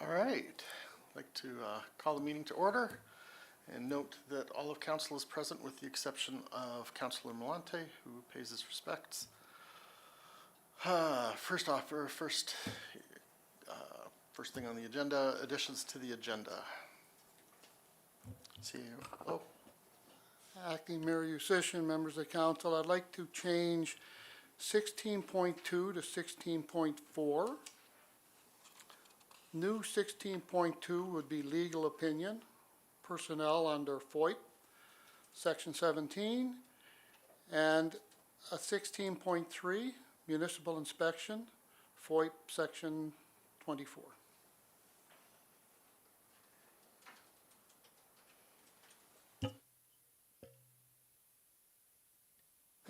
All right, I'd like to call the meeting to order and note that all of council is present with the exception of Councillor Malante, who pays his respects. First off, or first thing on the agenda, additions to the agenda. See you. Oh, Acting Mayor Usician, members of council, I'd like to change 16.2 to 16.4. New 16.2 would be legal opinion, personnel under FOIP, section 17, and a 16.3, municipal inspection, FOIP, section 24.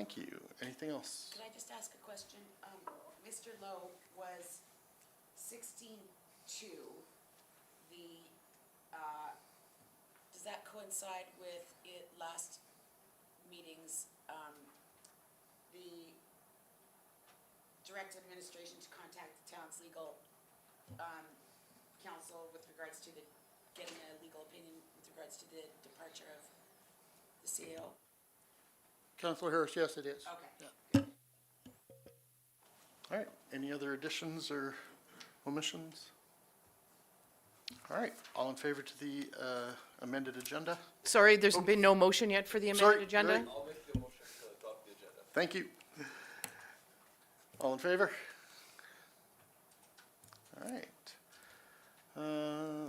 thank you. Anything else? Can I just ask a question? Mr. Lowe was 16.2. Does that coincide with it last meeting's, the direct administration to contact the town's legal, counsel with regards to the, getting a legal opinion with regards to the departure of the CEO? Councillor Harris, yes, it is. Okay. Yeah. All right, any other additions or omissions? All right, all in favor to the amended agenda? Sorry, there's been no motion yet for the amended Sorry, agenda? right. I'll make the motion to adopt the agenda. Thank you. All in favor? All right.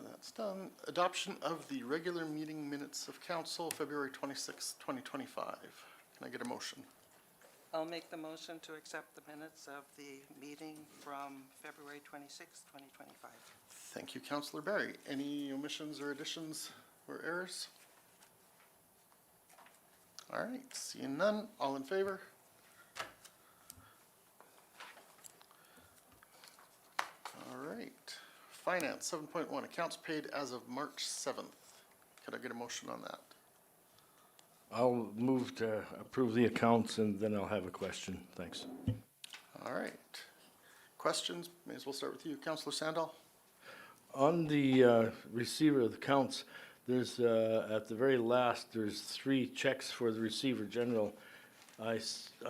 That's done. Adoption of the regular meeting minutes of council, February 26, 2025. Can I get a motion? I'll make the motion to accept the minutes of the meeting from February 26, 2025. Thank you, Councillor Barry. Any omissions or additions or errors? All right, seeing none. All in favor? All right. Finance, 7.1, accounts paid as of March 7th. Could I get a motion on that? I'll move to approve the accounts, and then I'll have a question. Thanks. All right. Questions? May as well start with you, Councillor Sandal. On the receiver of the accounts, there's, at the very last, there's 3 checks for the receiver general. I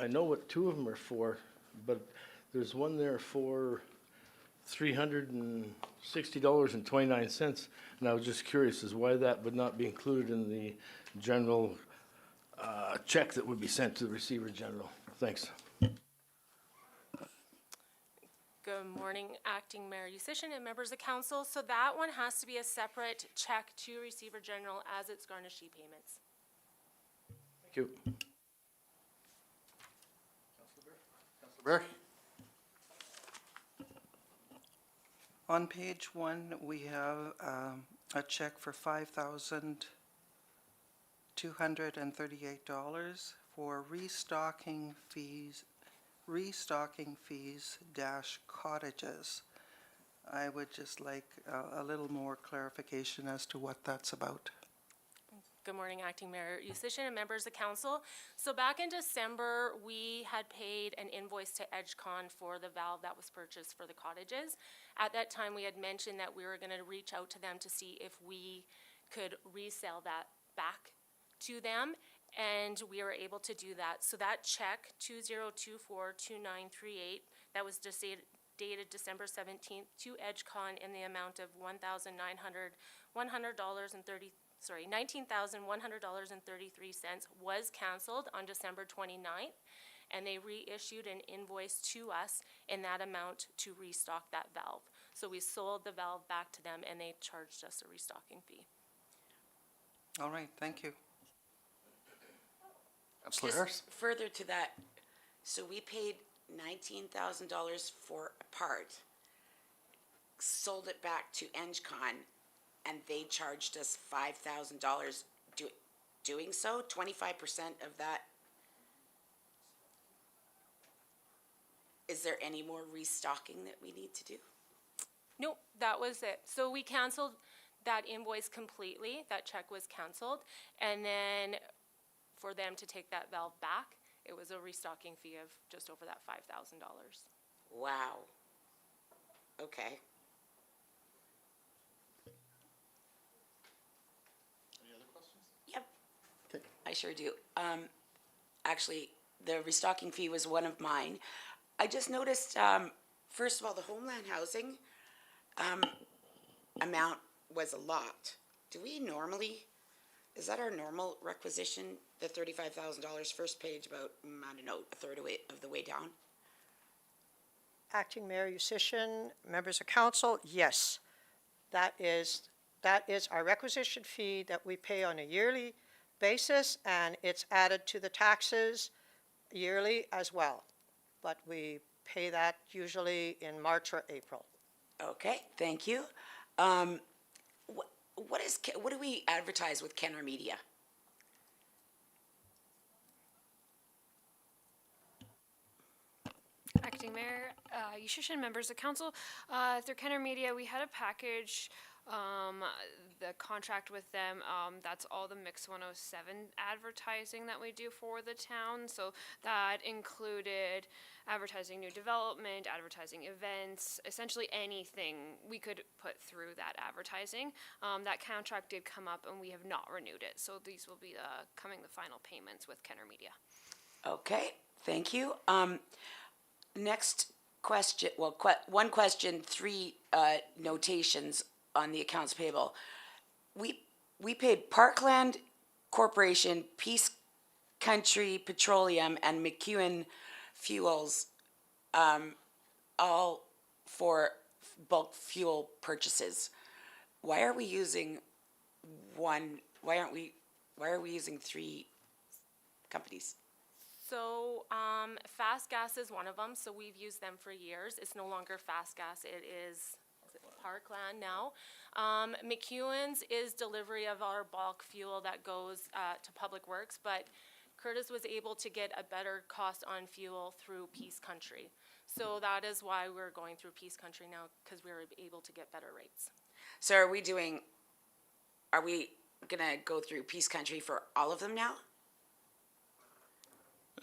know what 2 of them are for, but there's one there for $360.29, and I was just curious as why that would not be included in the general check that would be sent to the receiver general. Thanks. Good morning, Acting Mayor Usician and members of council. So that one has to be a separate check to Receiver General as it's garnishee payments. Thank you. Councillor Barry. On page 1, we have a check for $5,238 for restocking fees dash cottages. I would just like a little more clarification as to what that's about. Good morning, Acting Mayor Usician and members of council. So back in December, we had paid an invoice to EdgeCon for the valve that was purchased for the cottages. At that time, we had mentioned that we were going to reach out to them to see if we could resell that back to them, and we were able to do that. So that check, 20242938, that was just dated December 17th to EdgeCon in the amount of $19,100.33 was canceled on December 29th, and they reissued an invoice to us in that amount to restock that valve. So we sold the valve back to them, and they charged us a restocking fee. All right, thank you. Councillor Just Harris. further to that, so we paid $19,000 for a part, sold it back to EngCon, and they charged us $5,000 doing so? 25% of that? Is there any more restocking that we need to do? Nope, that was it. So we canceled that invoice completely. That check was canceled. And then for them to take that valve back, it was a restocking fee of just over that $5,000. Wow. Okay. sure do. Actually, the restocking fee was one of mine. I just noticed, first of all, the Homeland Housing, amount was a lot. Do we normally, is that our normal requisition, the $35,000 first page about, I don't know, a third of the way down? Acting Mayor Musician, members of council, yes. That is our requisition fee that we pay on a yearly basis, and it's added to the taxes yearly as well. But we pay that usually in March or April. Okay, thank you. What do we advertise with Kenner Media? Acting Mayor, Yushishin, members of council, through Kenner Media, we had a package, the contract with them, that's all the Mix 107 advertising that we do for the town. So that included advertising new development, advertising events, essentially anything we could put through that advertising. That contract did come up and we have not renewed it. So these will be coming the final payments with Kenner Media. Okay, thank you. Next question, well, one question, three notations on the accounts payable. We paid Parkland Corporation, Peace Country Petroleum, and McEwen Fuels, all for bulk fuel purchases. Why are we using one? Why are we using three companies? So, Fast Gas is one of them, so we've used them for years. It's no longer Fast Gas, it is Parkland now. McEwen's is delivery of our bulk fuel that goes to Public Works, but Curtis was able to get a better cost on fuel through Peace Country. So that is why we're going through Peace Country now, because we were able to get better rates. So are we gonna go through Peace Country for all of them now?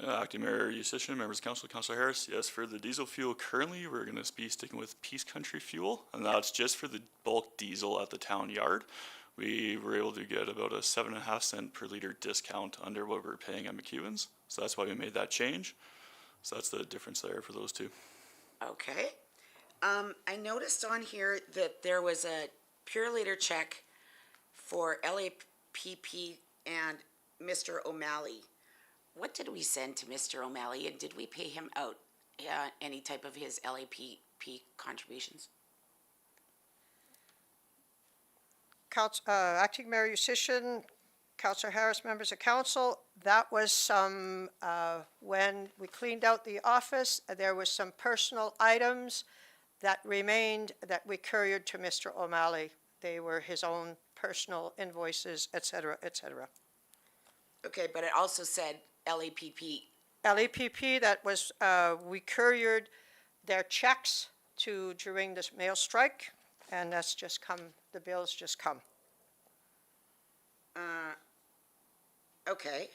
Acting Mayor Yushishin, members of council, Councilor Harris, yes, for the diesel fuel currently, we're gonna be sticking with Peace Country fuel, and that's just for the bulk diesel at the town yard. We were able to get about a 7.5 cent per liter discount under what we're paying at McEwen's, so that's why we made that change. So that's the difference there for those two. Okay. I noticed on here that there was a Pure Later check for LAPP and Mr. O'Malley. What did we send to Mr. O'Malley, and did we pay him out any type of his LAPP contributions? Acting Mayor Musician, Councillor Harris, members of council, that was some, when we cleaned out the office, there was some personal items that remained that we couriered to Mr. O'Malley. They were his own personal invoices, et cetera, et cetera. Okay, but it also said LAPP. LAPP, that was, we couriered their checks to during this mail strike, and that's just come, the bills just come. Okay.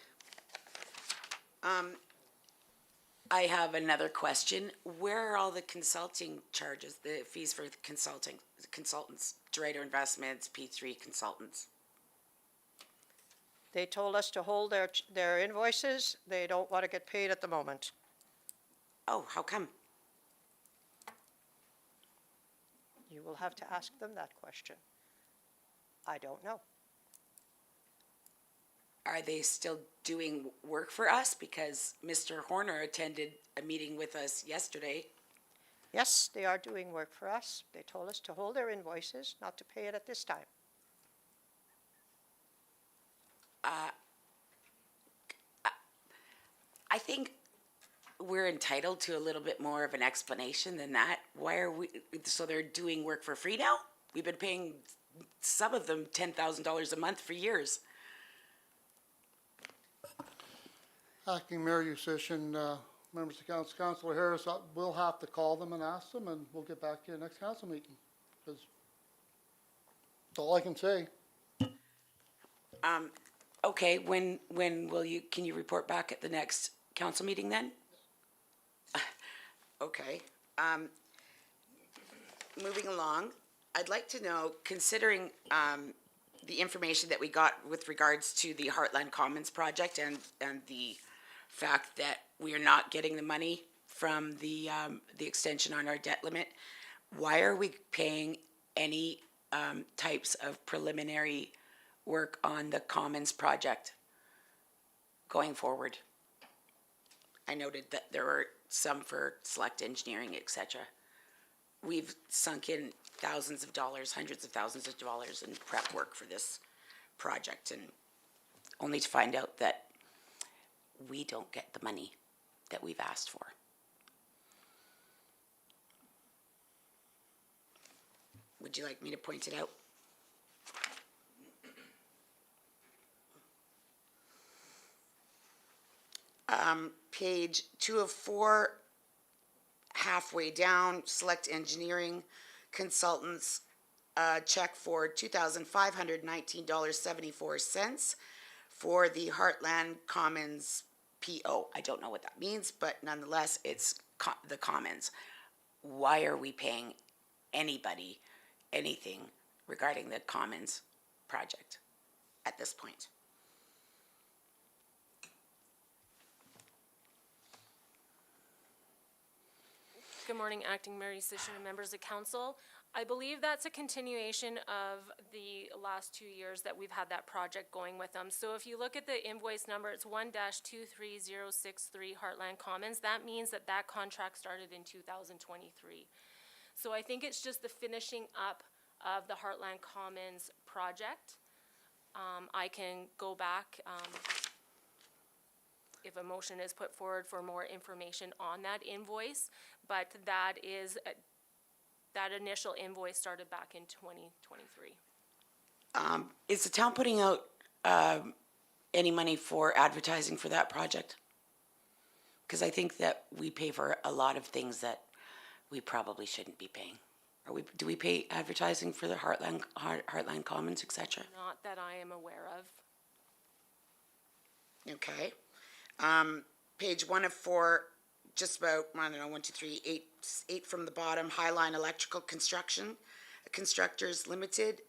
I have another question. Where are all the consulting charges, the fees for the consultants, Dorado Investments, P3 Consultants? They told us to hold their invoices. They don't want to get paid at the moment. Oh, how come? You will have to ask them that question. I don't know. Are they still doing work for us? Because Mr. Horner attended a meeting with us yesterday. Yes, they are doing work for us. They told us to hold their invoices, not to pay it at this time. I think we're entitled to a little bit more of an explanation than that. Why are we, so they're doing work for free now? We've been paying some of them $10,000 a month for years. Acting Mayor Musician, members of council, Councilor Harris, we'll have to call them and ask them, and we'll get back to you next council meeting, because that's all I can say. Okay, when will you, can you report back at the next council meeting then? Okay, moving along, I'd like to know, considering, the information that we got with regards to the Heartland Commons project and the fact that we are not getting the money from the extension on our debt limit, why are we paying any types of preliminary work on the Commons project going forward? I noted that there were some for select engineering, et cetera. We've sunk in thousands of dollars, hundreds of thousands of dollars in prep work for this project, and only to find out that we don't get the money that we've asked for. Would you like me to point it out? Page 2 of 4, halfway down, select engineering consultants, check for $2,519.74 for the Heartland Commons PO. I don't know what that means, but nonetheless, it's the Commons. Why are we paying anybody anything regarding the Commons project at this point? Good morning, Acting Mayor Yusish and members of council. I believe that's a continuation of the last 2 years that we've had that project going with them. So if you look at the invoice number, it's 1-23063 Heartland Commons. That means that that contract started in 2023. So I think it's just the finishing up of the Heartland Commons project. I can go back if a motion is put forward for more information on that invoice, but that is, that initial invoice started back in 2023. Is the town putting out any money for advertising for that project? Because I think that we pay for a lot of things that we probably shouldn't be paying. Do we pay advertising for the Heartland Commons, et cetera? Not that I am aware of. Okay. Page 1 of 4, just about, I don't know, 1, 2, 3, 8 from the bottom, Highline Electrical Constructors Limited,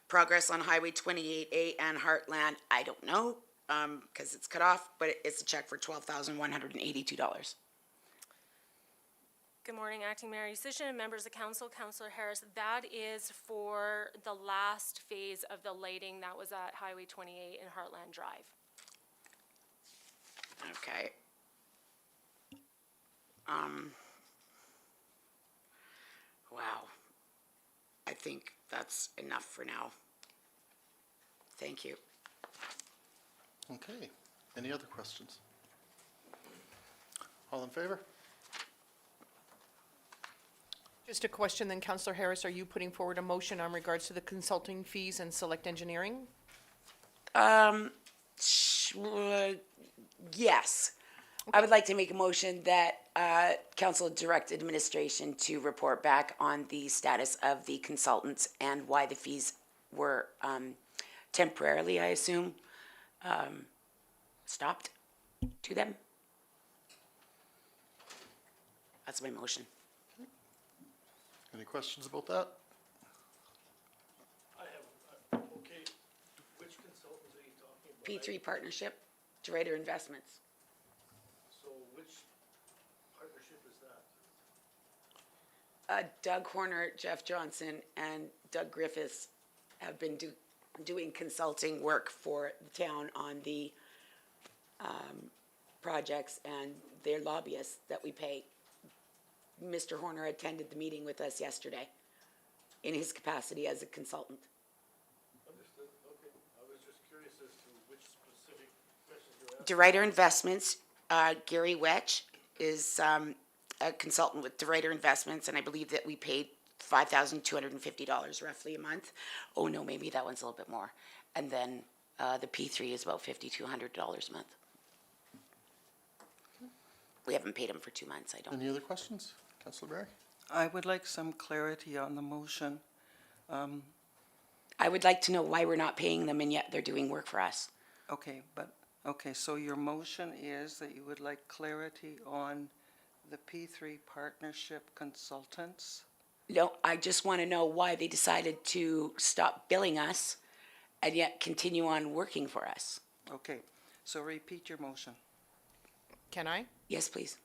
progress on Highway 28A and Heartland, I don't know, because it's cut off, but it's a check for $12,182. Good morning, Acting Mayor Yusish and members of council, Councillor Harris. That is for the last phase of the lighting that was at Highway 28 and Heartland Drive. Okay. Wow. I think that's enough for now. Thank you. Okay. Any other questions? All in favor? Just a question then, Councillor Harris, are you putting forward a motion on regards to the consulting fees and select engineering? Yes. I would like to make a motion that council direct administration to report back on the status of the consultants and why the fees were temporarily, I assume, stopped to them. That's my motion. Any questions about that? I have, okay, which consultants are you talking about? P3 Partnership, DeRuyter Investments. So which partnership is that? Doug Horner, Jeff Johnson, and Doug Griffiths have been doing consulting work for the town on the projects, and they're lobbyists that we pay. Mr. Horner attended the meeting with us yesterday in his capacity as a consultant. Understood, okay. I was just curious as to which specific questions you're asking. DeRuyter Investments, Gary Wetch is a consultant with DeRuyter Investments, and I believe that we paid $5,250 roughly a month. Oh no, maybe that one's a little bit more. And then the P3 is about $5,200 a month. We haven't paid him for 2 months, I don't. Any other questions? Councillor Barry? I would like some clarity on the motion. I would like to know why we're not paying them and yet they're doing work for us. Okay, so your motion is that you would like clarity on the P3 partnership consultants? No, I just want to know why they decided to stop billing us and yet continue on working for us. Okay, so repeat your motion. Can I? Yes, please.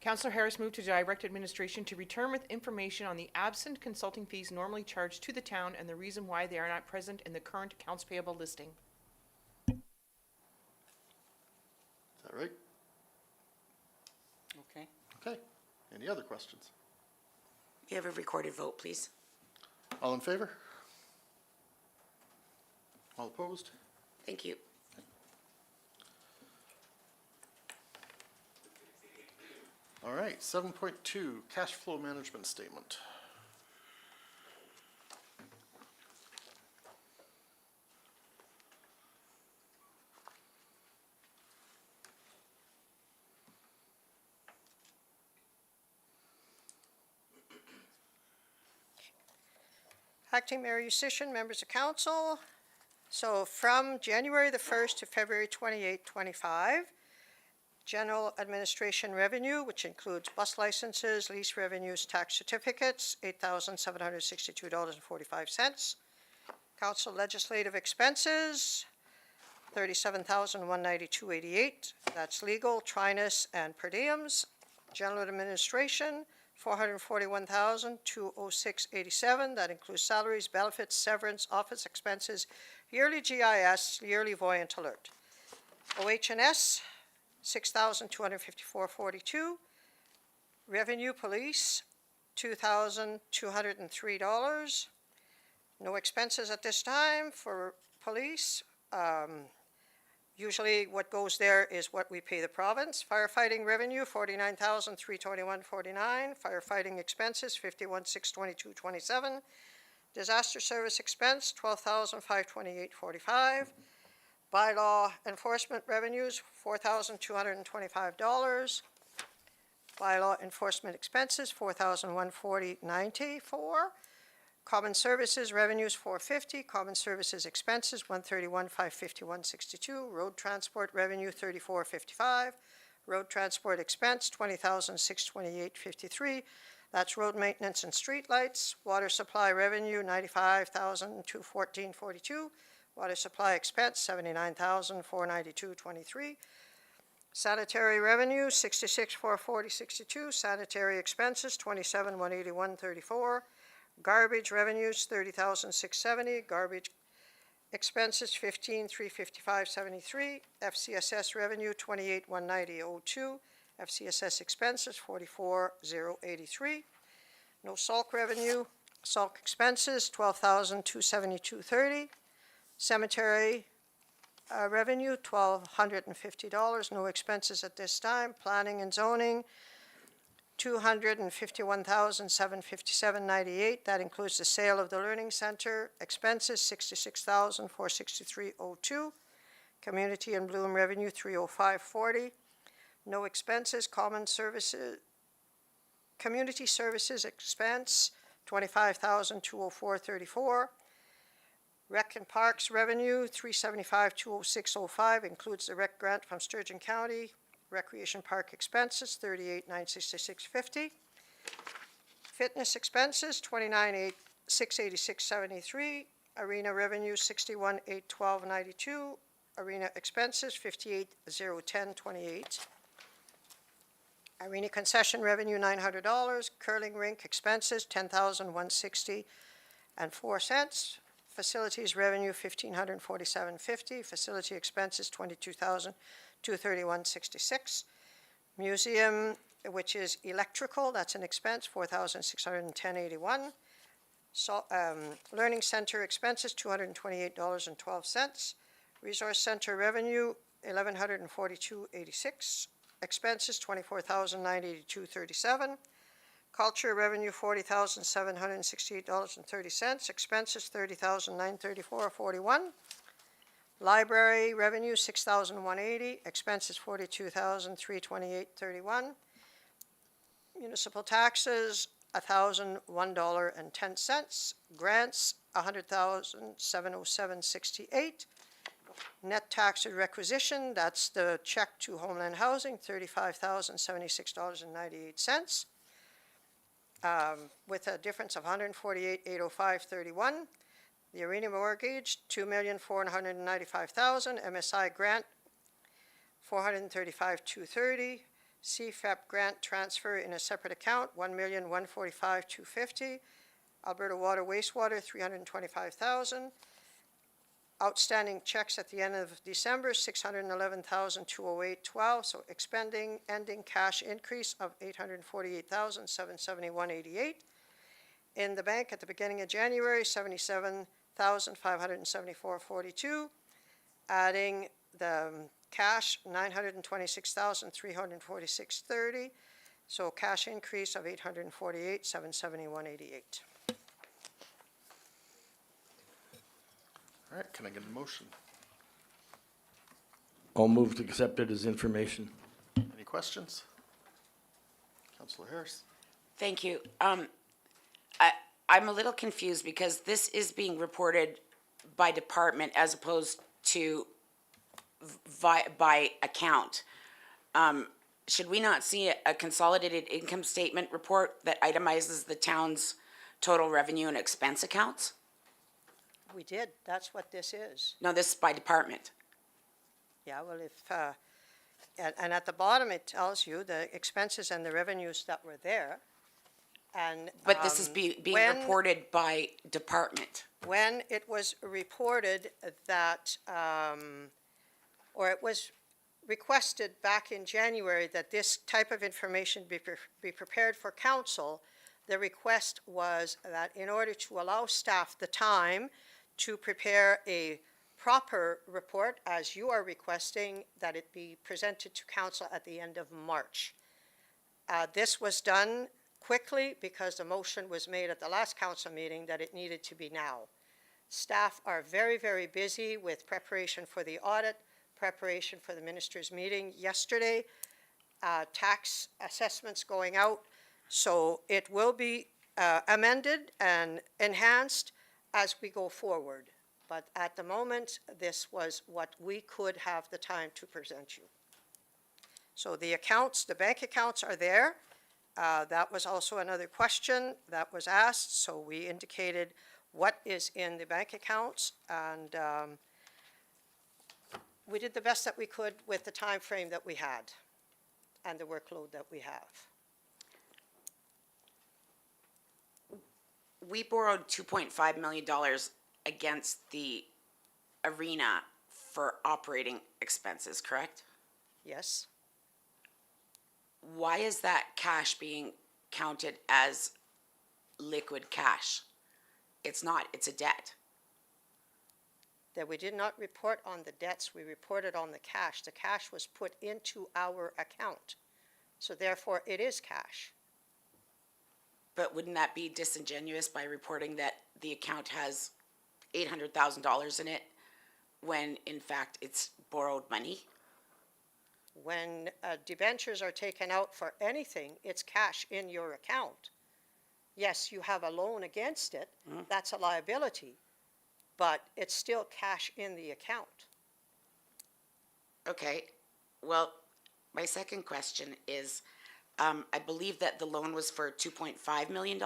Councillor Harris moved to direct administration to return with information on the absent consulting fees normally charged to the town and the reason why they are not present in the current accounts payable listing. Is that right? Okay. Okay. Any other questions? We have a recorded vote, please. All in favor? All opposed? Thank you. All right, 7.2, cash flow management statement. Acting Mayor Yusish, members of council. So from January the 1st to February 28, 25, general administration revenue, which includes bus licenses, lease revenues, tax certificates, $8,762.45. Council legislative expenses, $37,192.88. That's legal, trinus, and per diems. General administration, $441,206.87. That includes salaries, benefits, severance, office expenses, yearly GIS, yearly Voyant Alert. OH&S, $6,254.42. Revenue Police, $2,203. No expenses at this time for police. Usually what goes there is what we pay the province. Firefighting revenue, $49,321.49. Firefighting expenses, $51,622.27. Disaster service expense, $12,528.45. Bylaw enforcement revenues, $4,225. Bylaw enforcement expenses, $4,140.94. Common services revenues, $450. Common services expenses, $131,551.62. Road transport revenue, $34.55. Road transport expense, $20,628.53. That's road maintenance and streetlights. Water supply revenue, $95,214.42. Water supply expense, $79,492.23. Sanitary revenue, $66,440.62. Sanitary expenses, $27,181.34. Garbage revenues, $30,670. Garbage expenses, $15,355.73. FCSS revenue, $28,190.02. FCSS expenses, $44,083. No SALK revenue. SALK expenses, $12,272.30. Cemetery revenue, $1,250. No expenses at this time. Planning and zoning, $251,757.98. That includes the sale of the Learning Center. Expenses, $66,463.02. Community and Bloom revenue, $305.40. No expenses. Common services, community services expense, $25,204.34. Rec and Parks revenue, $375,206.05, includes the rec grant from Sturgeon County. Recreation Park expenses, $38,966.50. Fitness expenses, $29,686.73. Arena revenue, $61,812.92. Arena expenses, $58,010.28. Arena concession revenue, $900. Curling rink expenses, $10,160.04. Facilities revenue, $1,547.50. Facility expenses, $22,231.66. Museum, which is electrical, that's an expense, $4,610.81. So, Learning Center expenses, $228.12. Resource Center revenue, $1,142.86. Expenses, $24,982.37. Culture revenue, $40,768.30. Expenses, $30,934.41. Library revenue, $6,180. Expenses, $42,328.31. Municipal taxes, $1,001.10. Grants, $100,707.68. Net tax and requisition, that's the check to Homeland Housing, $35,076.98. With a difference of $148,805.31. The Arena mortgage, $2,495,000. MSI grant, $435,230. CFAP grant transfer in a separate account, $1,145,250. Alberta Water Wastewater, $325,000. Outstanding checks at the end of December, $611,208.12. So expending, ending cash increase of $848,771.88. In the bank at the beginning of January, $77,574.42. Adding the cash, $926,346.30. So cash increase of $848,771.88. All right, can I get a motion? I'll move to accept it as information. Any questions? Councillor Harris? Thank you. I'm a little confused because this is being reported by department as opposed to by account. Should we not see a consolidated income statement report that itemizes the town's total revenue and expense accounts? We did, that's what this is. No, this is by department. Yeah, well, if, and at the bottom, it tells you the expenses and the revenues that were there. And, But this is being when- reported by department. when it was reported that, or it was requested back in January that this type of information be prepared for council, the request was that in order to allow staff the time to prepare a proper report, as you are requesting, that it be presented to council at the end of March. This was done quickly because the motion was made at the last council meeting that it needed to be now. Staff are very, very busy with preparation for the audit, preparation for the ministers' meeting yesterday, tax assessments going out. So it will be amended and enhanced as we go forward. But at the moment, this was what we could have the time to present you. So the accounts, the bank accounts are there. That was also another question that was asked. So we indicated what is in the bank accounts, and we did the best that we could with the time frame that we had and the workload that we have. We borrowed $2.5 million against the arena for operating expenses, correct? Yes? Why is that cash being counted as liquid cash? It's not, it's a debt. That we did not report on the debts, we reported on the cash. The cash was put into our account. So therefore, it is cash. But wouldn't that be disingenuous by reporting that the account has $800,000 in it when in fact it's borrowed money? When debentures are taken out for anything, it's cash in your account. Yes, you have a loan against it, that's a liability, but it's still cash in the account. Okay, well, my second question is, I believe that the loan was for $2.5 million.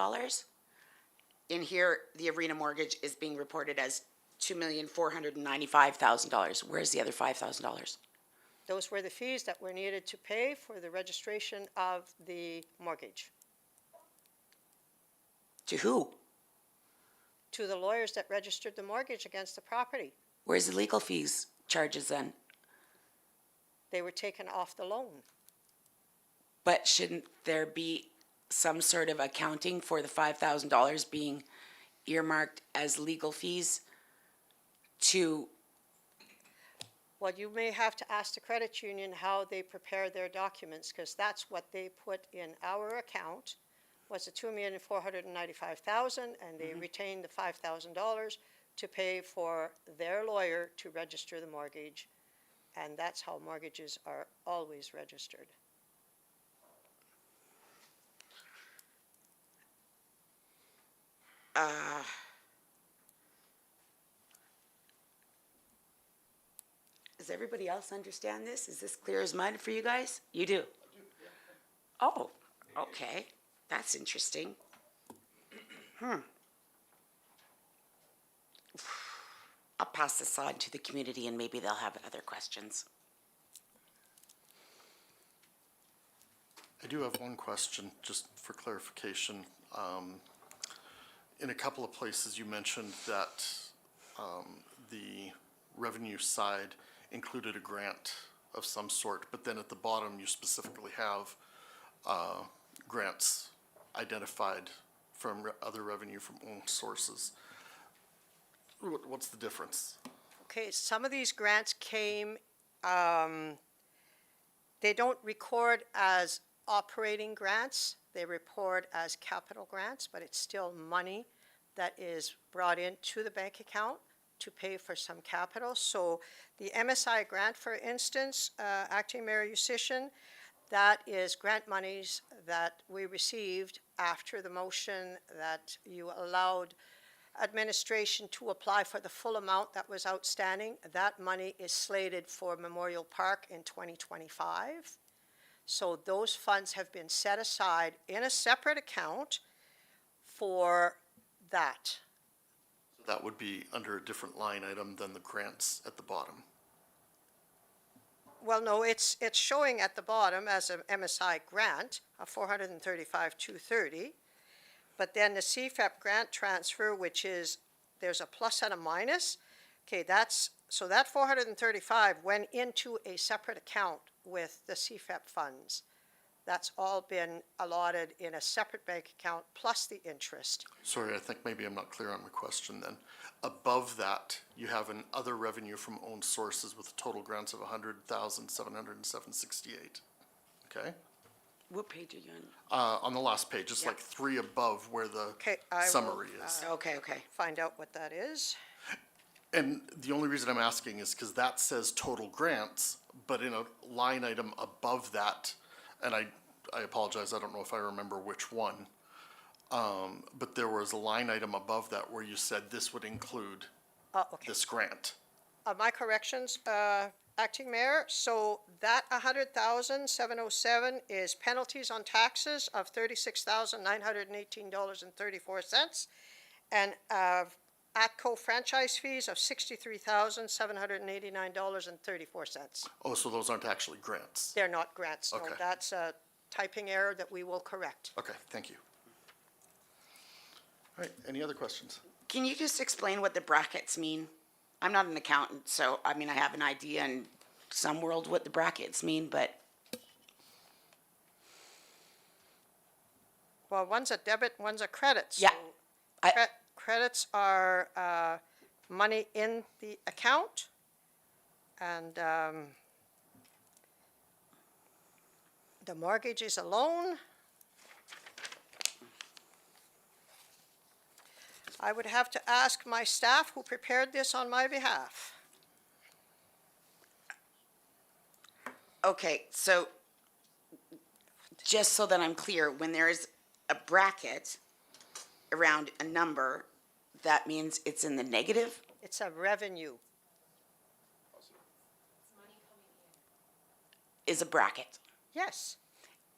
In here, the arena mortgage is being reported as $2,495,000. Where's the other $5,000? Those were the fees that were needed to pay for the registration of the mortgage. To who? To the lawyers that registered the mortgage against the property. Where's the legal fees charges then? They were taken off the loan. But shouldn't there be some sort of accounting for the $5,000 being earmarked as legal fees to? Well, you may have to ask the credit union how they prepare their documents, because that's what they put in our account, was the $2,495,000, and they retained the $5,000 to pay for their lawyer to register the mortgage, and that's how mortgages are always registered. Does everybody else understand this? Is this clear as mud for you guys? You do? Oh, okay. That's interesting. I'll pass this on to the community and maybe they'll have other questions. I do have one question, just for clarification. In a couple of places, you mentioned that the revenue side included a grant of some sort, but then at the bottom, you specifically have grants identified from other revenue from own sources. What's the difference? Okay, some of these grants came, they don't record as operating grants, they report as capital grants, but it's still money that is brought into the bank account to pay for some capital. So the MSI grant, for instance, Acting Mayor Usician, that is grant monies that we received after the motion that you allowed administration to apply for the full amount that was outstanding. That money is slated for Memorial Park in 2025. So those funds have been set aside in a separate account for that. That would be under a different line item than the grants at the bottom. Well, no, it's showing at the bottom as an MSI grant of $435,230. But then the CFAP grant transfer, which is, there's a plus and a minus. Okay, so that 435 went into a separate account with the CFAP funds. That's all been allotted in a separate bank account plus the interest. Sorry, I think maybe I'm not clear on my question then. Above that, you have an other revenue from owned sources with total grants of $100,707.68. Okay? What page are you on? On the last page, it's Yeah. like 3 above where the Okay, I will, summary is. Okay. find out what that is. And the only reason I'm asking is because that says total grants, but in a line item above that, and I apologize, I don't know if I remember which one, but there was a line item above that where you said this would include Okay. this grant. My corrections, Acting Mayor, so that $100,707 is penalties on taxes of $36,918.34, and ATCO franchise fees of $63,789.34. Oh, so those aren't actually grants? They're not grants, no, Okay. that's a typing error that we will correct. Okay, thank you. All right, any other questions? Can you just explain what the brackets mean? I'm not an accountant, so I mean, I have an idea in some world what the brackets mean, but Well, one's a debit, one's a credit. Yeah, so I- Credits are money in the account, and the mortgage is a loan. I would have to ask my staff who prepared this on my behalf. okay, so just so that I'm clear, when there is a bracket around a number, that means it's in the negative? It's a revenue. Is a bracket. Yes,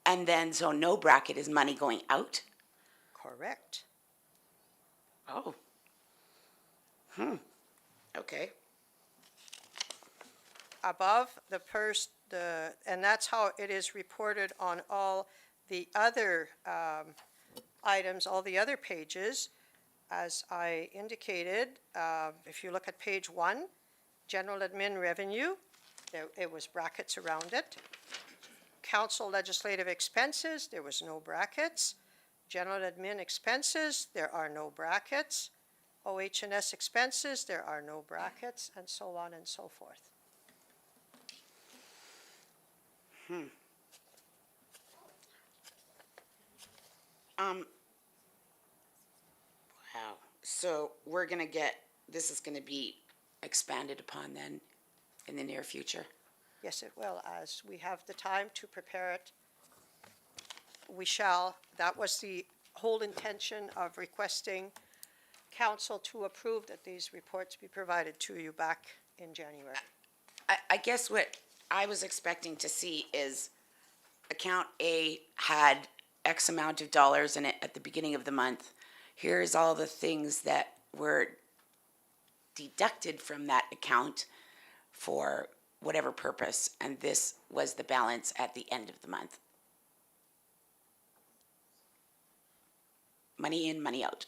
And then, so no bracket is money going out? correct. Oh. Okay. Above and that's how it is reported on all the other items, all the other pages. As I indicated, if you look at page 1, general admin revenue, it was brackets around it. Council legislative expenses, there was no brackets. General admin expenses, there are no brackets. OH&S expenses, there are no brackets, and so on and so forth. Wow. So this is gonna be expanded upon then in the near future? Yes, it will. As we have the time to prepare it, we shall. That was the whole intention of requesting council to approve that these reports be provided to you back in January. I guess what I was expecting to see is account A had X amount of dollars in it at the beginning of the month. Here's all the things that were deducted from that account for whatever purpose, and this was the balance at the end of the month. Money in, money out.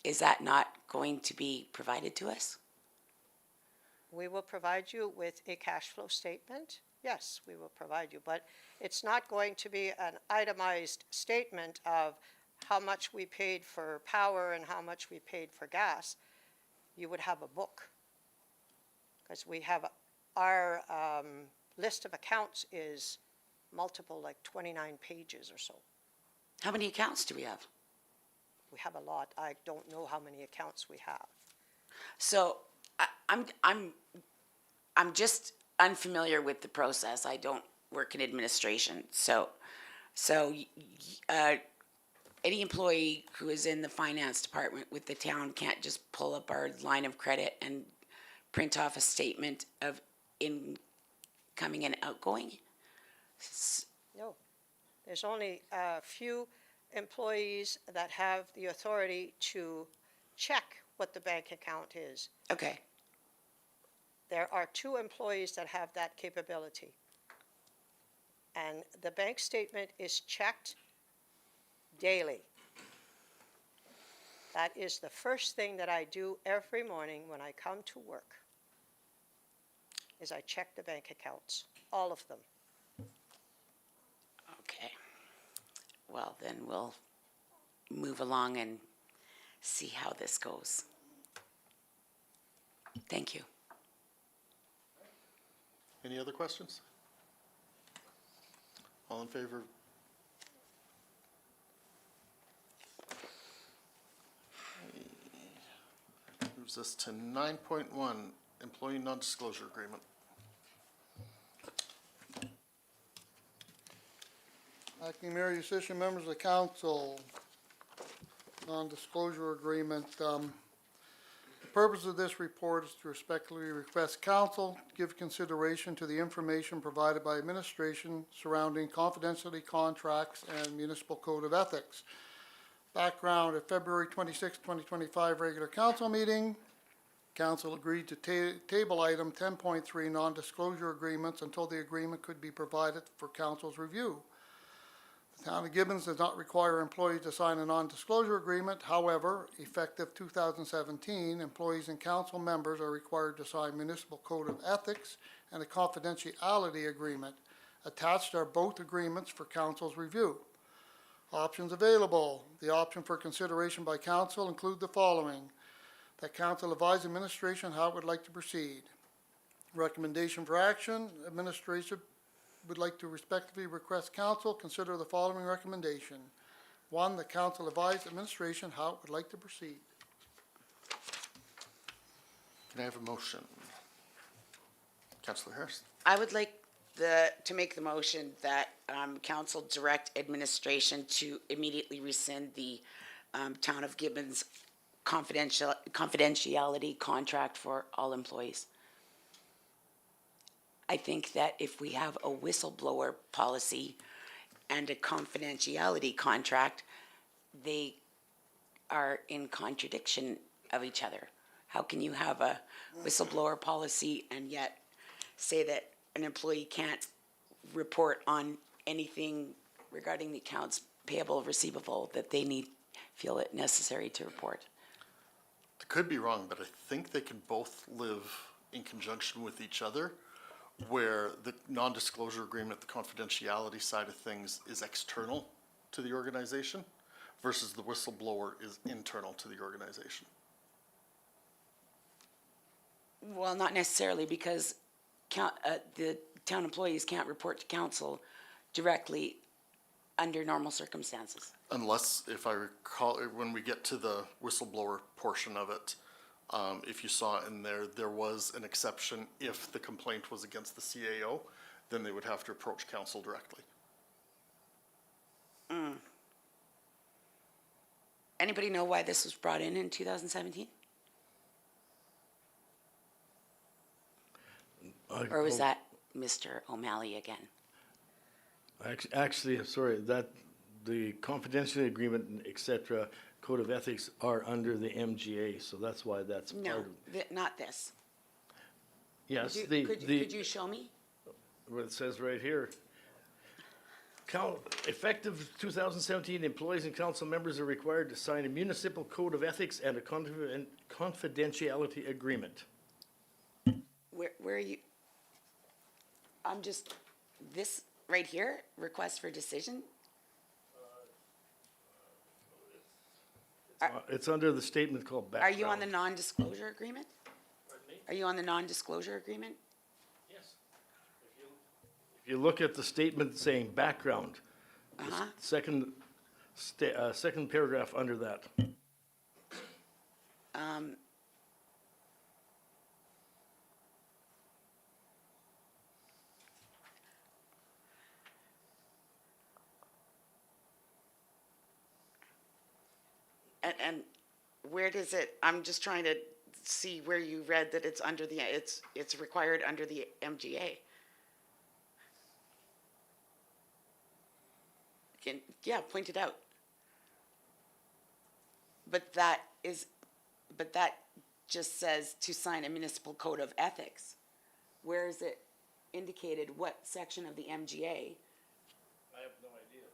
Is that not going to be provided to us? We will provide you with a cash flow statement. Yes, we will provide you, but it's not going to be an itemized statement of how much we paid for power and how much we paid for gas. You would have a book. Because we have, our list of accounts is multiple, like 29 pages or so. How many accounts do we have? We have a lot. I don't know how many accounts we have. So I'm just unfamiliar with the process. I don't work in administration. So any employee who is in the finance department with the town can't just pull up our line of credit and print off a statement of incoming and outgoing? No. There's only a few employees that have the authority to check what the bank account is. Okay. There are 2 employees that have that capability. And the bank statement is checked daily. That is the first thing that I do every morning when I come to work, is I check the bank accounts, all of them. Okay. Well, then we'll move along and see how this goes. Thank you. Any other questions? All in favor? Moves us to 9.1, employee non-disclosure agreement. Acting Mayor Yusish, members of the council, non-disclosure agreement. The purpose of this report is to respectfully request council give consideration to the information provided by administration surrounding confidentiality contracts and municipal code of ethics. Background: at February 26, 2025 regular council meeting, council agreed to table item 10.3 non-disclosure agreements until the agreement could be provided for council's review. The town of Gibbons does not require employees to sign a non-disclosure agreement. However, effective 2017, employees and council members are required to sign municipal code of ethics and a confidentiality agreement. Attached are both agreements for council's review. Options available. The option for consideration by council include the following: that council advise administration how it would like to proceed. Recommendation for action: administration would like to respectfully request council consider the following recommendation. 1, the council advise administration how it would like to proceed. Can I have a motion? Councillor Harris? I would like to make the motion that council direct administration to immediately rescind the Town of Gibbons confidentiality contract for all employees. I think that if we have a whistleblower policy and a confidentiality contract, they are in contradiction of each other. How can you have a whistleblower policy and yet say that an employee can't report on anything regarding the accounts payable or receivable that they feel it necessary to report? I could be wrong, but I think they can both live in conjunction with each other, where the non-disclosure agreement, the confidentiality side of things, is external to the organization versus the whistleblower is internal to the organization. Well, not necessarily, because the town employees can't report to council directly under normal circumstances. Unless, if I recall, when we get to the whistleblower portion of it, if you saw in there, there was an exception. If the complaint was against the CAO, then they would have to approach council directly. Anybody know why this was brought in 2017? Or was that Mr. O'Malley again? Actually, sorry, that the confidentiality agreement, and et cetera, code of ethics are under the MGA, so that's why that's part No, of. not this. Yes, Could you show me? what it says right here. Effective 2017, employees and council members are required to sign a municipal code of ethics and a confidentiality agreement. Where are you? I'm just, this right here, request for decision? It's under the statement called Are background. you on the non-disclosure agreement? Are you on the non-disclosure agreement? Yes. If you look at the statement saying background, the Uh-huh. second paragraph under that. And where does it, I'm just trying to see where you read that it's under the, it's required under the MGA. Yeah, point it out. But that just says to sign a municipal code of ethics. Where is it indicated, what section of the MGA? I have no idea.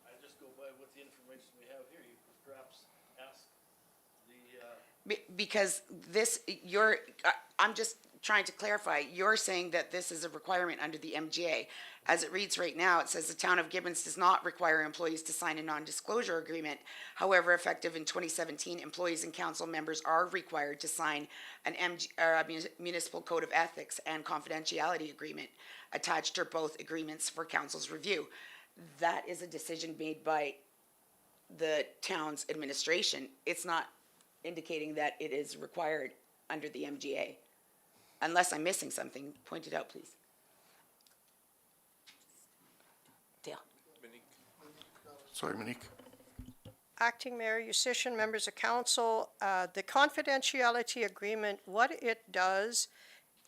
I just go by what the information we have here. You could perhaps ask the, Because this, I'm just trying to clarify, you're saying that this is a requirement under the MGA. As it reads right now, it says the town of Gibbons does not require employees to sign a non-disclosure agreement. However, effective in 2017, employees and council members are required to sign an municipal code of ethics and confidentiality agreement. Attached are both agreements for council's review. That is a decision made by the town's administration. It's not indicating that it is required under the MGA. Unless I'm missing something, point it out, please. Dale. Sorry, Monique. Acting Mayor Yusishin, members of council, the confidentiality agreement, what it does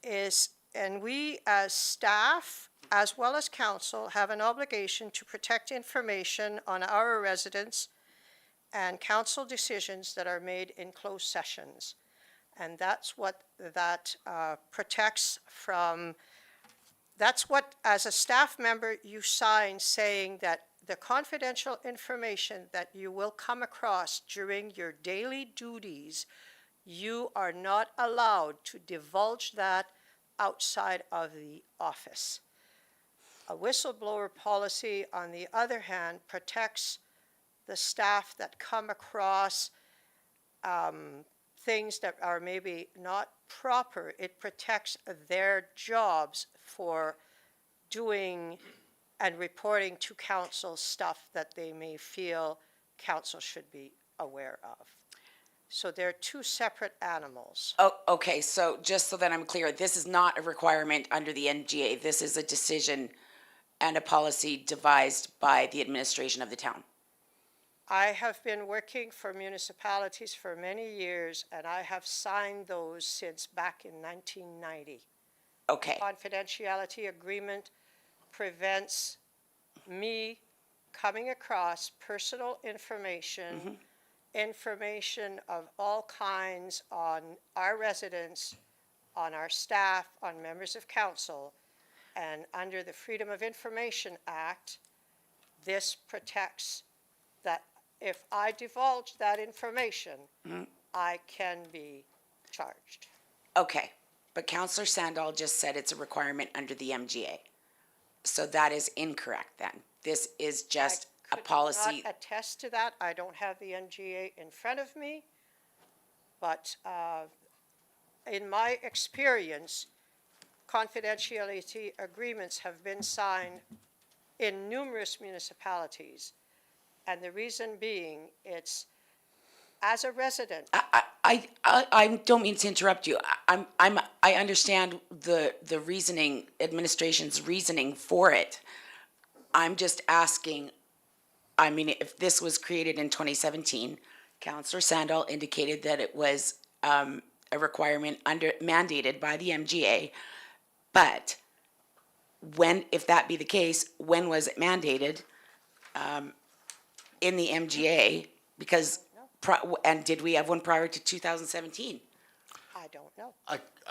is, and we as staff, as well as council, have an obligation to protect information on our residents and council decisions that are made in closed sessions. And that's what that protects from, that's what, as a staff member, you sign saying that the confidential information that you will come across during your daily duties, you are not allowed to divulge that outside of the office. A whistleblower policy, on the other hand, protects the staff that come across things that are maybe not proper. It protects their jobs for doing and reporting to council stuff that they may feel council should be aware of. So they're two separate animals. Oh, okay, so just so that I'm clear, this is not a requirement under the MGA. This is a decision and a policy devised by the administration of the town. I have been working for municipalities for many years, and I have signed those since back in 1990. Okay, Confidentiality agreement prevents me coming across personal information, information of all kinds on our residents, on our staff, on members of council, and under the Freedom of Information Act, this protects that if I divulge that information, I can be charged. okay. But Councillor Sandal just said it's a requirement under the MGA. So that is incorrect then. This is just a policy. I could not attest to that. I don't have the MGA in front of me. But in my experience, confidentiality agreements have been signed in numerous municipalities. And the reason being, it's, as a resident, I don't mean to interrupt you. I understand the reasoning, administration's reasoning for it. I'm just asking, I mean, if this was created in 2017, Councillor Sandal indicated that it was a requirement mandated by the MGA. But when, if that be the case, when was it mandated? in the MGA? Because, and did we have one prior to 2017? I don't know.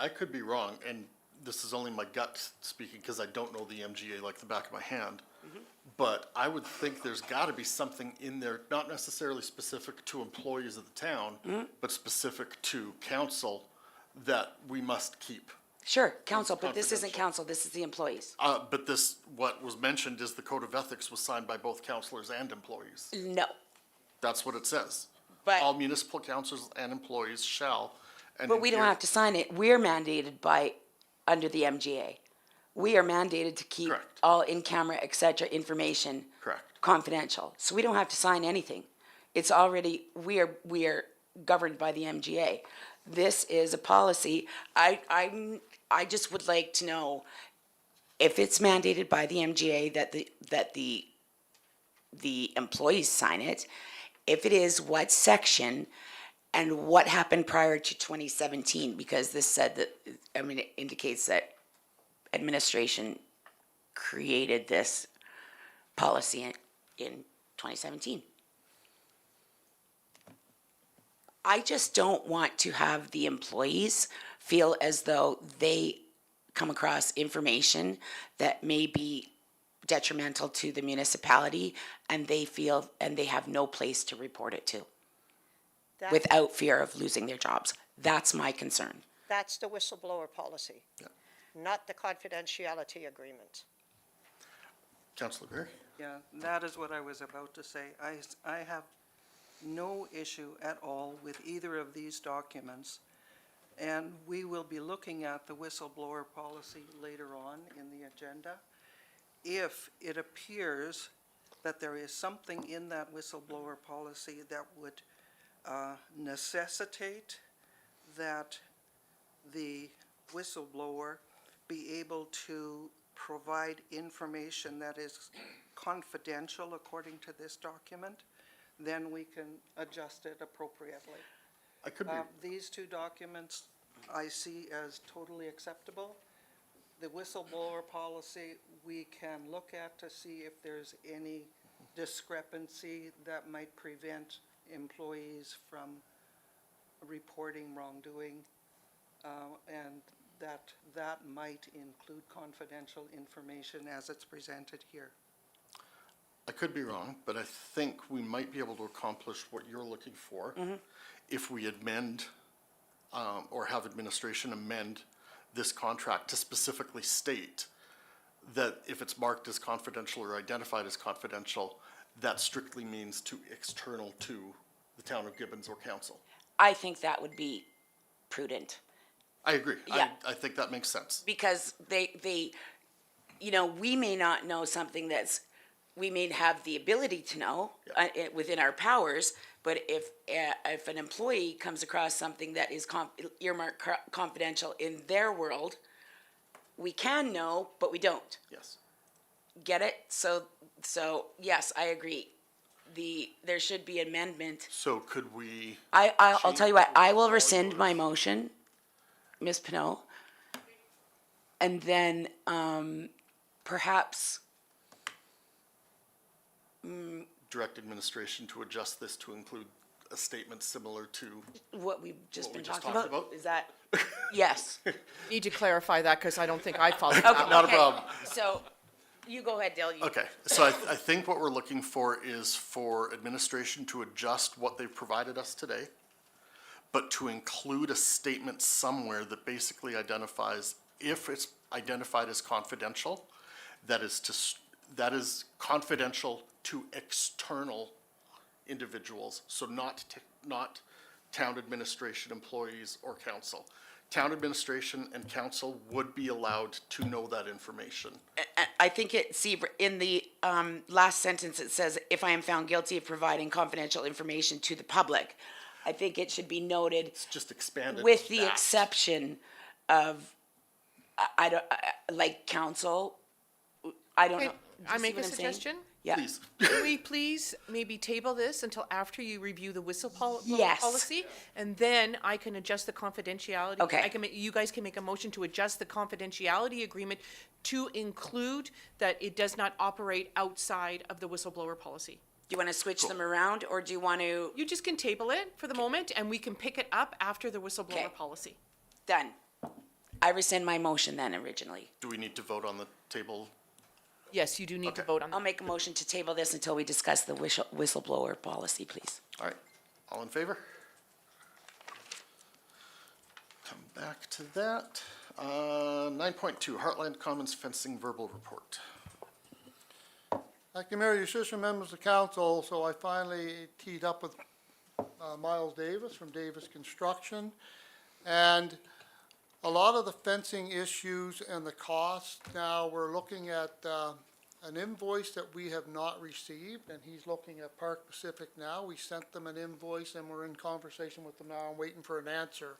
I could be wrong, and this is only my gut speaking, because I don't know the MGA like the back of my hand. But I would think there's gotta be something in there, not necessarily specific to employees of the town, but specific to council, that we must keep. Sure, council, but this isn't confidential. council, this is the employees. But this, what was mentioned is the code of ethics was signed by both councilors and employees. No, That's what it says. But- All municipal councils and employees shall. And but we don't here- have to sign it. We're mandated by, under the MGA. We are mandated to keep Correct. all in-camera, et cetera, information Correct. confidential. So we don't have to sign anything. It's already, we are governed by the MGA. This is a policy. I just would like to know if it's mandated by the MGA that the employees sign it. If it is, what section and what happened prior to 2017? Because this said that, I mean, it indicates that administration created this policy in 2017. I just don't want to have the employees feel as though they come across information that may be detrimental to the municipality, and they feel, and they have no place to report it to That- without fear of losing their jobs. That's my concern. That's the whistleblower policy, not the confidentiality agreement. Councilor Berry? Yeah, that is what I was about to say. I have no issue at all with either of these documents, and we will be looking at the whistleblower policy later on in the agenda. If it appears that there is something in that whistleblower policy that would necessitate that the whistleblower be able to provide information that is confidential according to this document, then we can adjust it appropriately. I could be, These two documents I see as totally acceptable. The whistleblower policy, we can look at to see if there's any discrepancy that might prevent employees from reporting wrongdoing, and that might include confidential information as it's presented here. I could be wrong, but I think we might be able to accomplish what you're looking for if we amend, or have administration amend this contract to specifically state that if it's marked as confidential or identified as confidential, that strictly means to external to the town of Gibbons or council. I think that would be prudent. I agree. Yeah. I think that makes sense. Because they, you know, we may not know something that's, we may have the ability to know within our powers, but if an employee comes across something that is earmarked confidential in their world, we can know, but we don't. Yes. Get it? So yes, I agree. There should be amendment. So could we, I'll tell you what, I will rescind my motion, Ms. Pinot. And then, perhaps, direct administration to adjust this to include a statement similar to, what we've just What we been just talking talked about? about? Is that, yes. Need to clarify that, because I don't think I followed Okay, that. Not a okay. problem. So, you go ahead, Dale. okay, so I think what we're looking for is for administration to adjust what they've provided us today, but to include a statement somewhere that basically identifies, if it's identified as confidential, that is confidential to external individuals, so not town administration employees or council. Town administration and council would be allowed to know that information. I think in the last sentence, it says, if I am found guilty of providing confidential information to the public. I think it should be noted It's just expanded. with the that. exception of, like council, I don't know. Can Do you I see make a what I'm saying? suggestion? Yeah. Please. Can we please maybe table this until after you review the whistleblower Yes. policy? And then I can adjust the confidentiality. Okay. You guys can make a motion to adjust the confidentiality agreement to include that it does not operate outside of the whistleblower policy. Do you want to switch them around, or do you want to, You just can table it for the moment, and we can pick it up after the Okay. whistleblower policy. done? I rescind my motion then originally. Do we need to vote on the table? Yes, you do need to Okay. vote on I'll that. make a motion to table this until we discuss the whistleblower policy, please. All right, all in favor? Come back to that. 9.2, Heartland Commons fencing verbal report. Acting Mayor, your assistant members of council, so I finally teed up with Miles Davis from Davis Construction. And a lot of the fencing issues and the costs, now we're looking at an invoice that we have not received, and he's looking at Park Pacific now. We sent them an invoice and we're in conversation with them now. I'm waiting for an answer.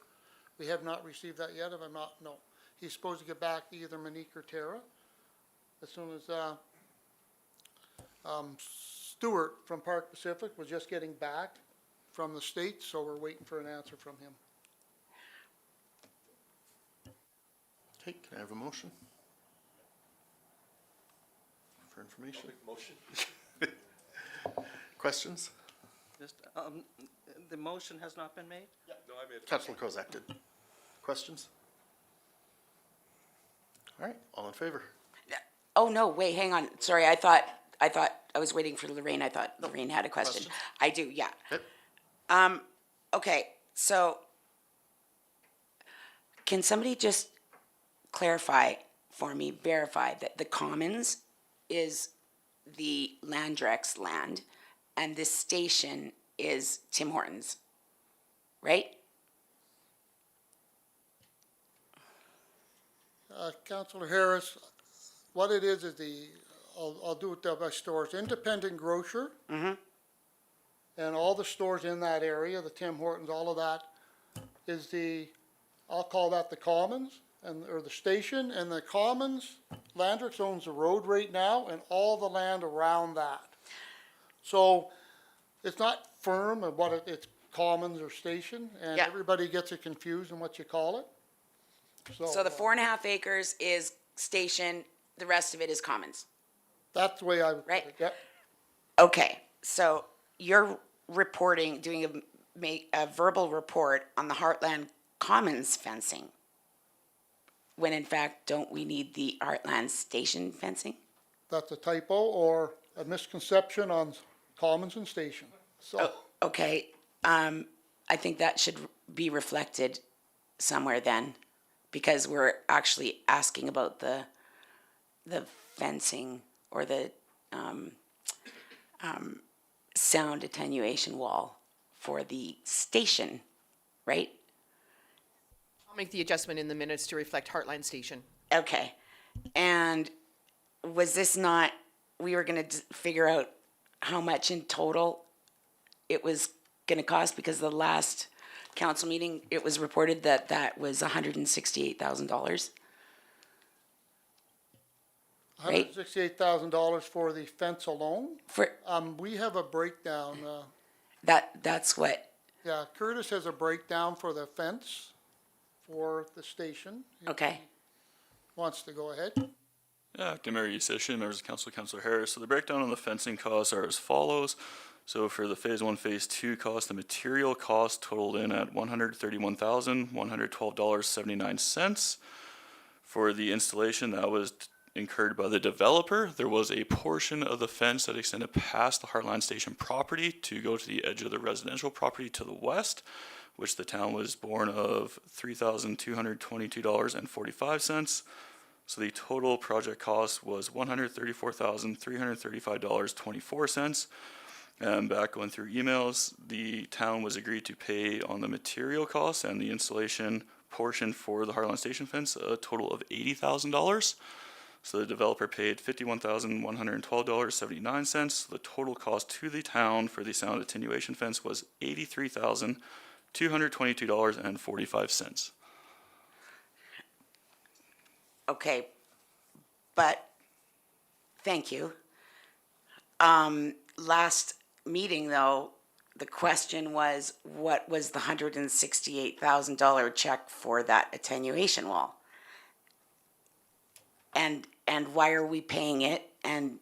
We have not received that yet, if I'm not, no. He's supposed to get back to either Monique or Tara as soon as, Stewart from Park Pacific was just getting back from the States, so we're waiting for an answer from him. Okay, can I have a motion? For information? Motion. Questions? Just, the motion has not been made? No, I made. Councilor Kozak did. Questions? All right, all in favor? Oh, no, wait, hang on. Sorry, I thought I was waiting for Lorraine. I thought Lorraine had a question. Questions? I do, yeah. Okay. Okay, so can somebody just clarify for me, verify that the Commons is the Landrex land and this station is Tim Hortons, right? Councilor Harris, what it is I'll do it by stores, independent grocer. And all the stores in that area, the Tim Hortons, all of that is I'll call that the Commons or the station, and the Commons, Landrix owns the road right now and all the land around that. So it's not firm of what it's Commons or station, and Yeah. everybody gets it confused in what you call it. So the 4.5 acres is station, the rest of it is Commons. That's the way I would put Right. it, yep. Okay, so you're reporting, doing a verbal report on the Heartland Commons fencing, when in fact, don't we need the Heartland Station fencing? That's a typo or a misconception on Commons and Station. So, Okay, I think that should be reflected somewhere then, because we're actually asking about the fencing or the sound attenuation wall for the station, right? I'll make the adjustment in the minutes to reflect Heartland Station. Okay, and was this not, we were gonna figure out how much in total it was gonna cost, because the last council meeting, it was reported that that was $168,000. Right. $168,000 for the fence alone. For, We have a breakdown, that's what, yeah, Curtis has a breakdown for the fence for the station. okay, Wants to go ahead? Yeah, Acting Mayor Yusish, members of council, Councilor Harris. So the breakdown on the fencing costs are as follows. So for the phase 1, phase 2 cost, the material cost totaled in at $131,112.79. For the installation, that was incurred by the developer. There was a portion of the fence that extended past the Heartland Station property to go to the edge of the residential property to the west, which the town was born of $3,222.45. So the total project cost was $134,335.24. And back going through emails, the town was agreed to pay on the material costs and the installation portion for the Heartland Station fence a total of $80,000. So the developer paid $51,112.79. The total cost to the town for the sound attenuation fence was $83,222.45. okay, but, thank you. Last meeting, though, the question was, what was the $168,000 check for that attenuation wall? And why are we paying it? And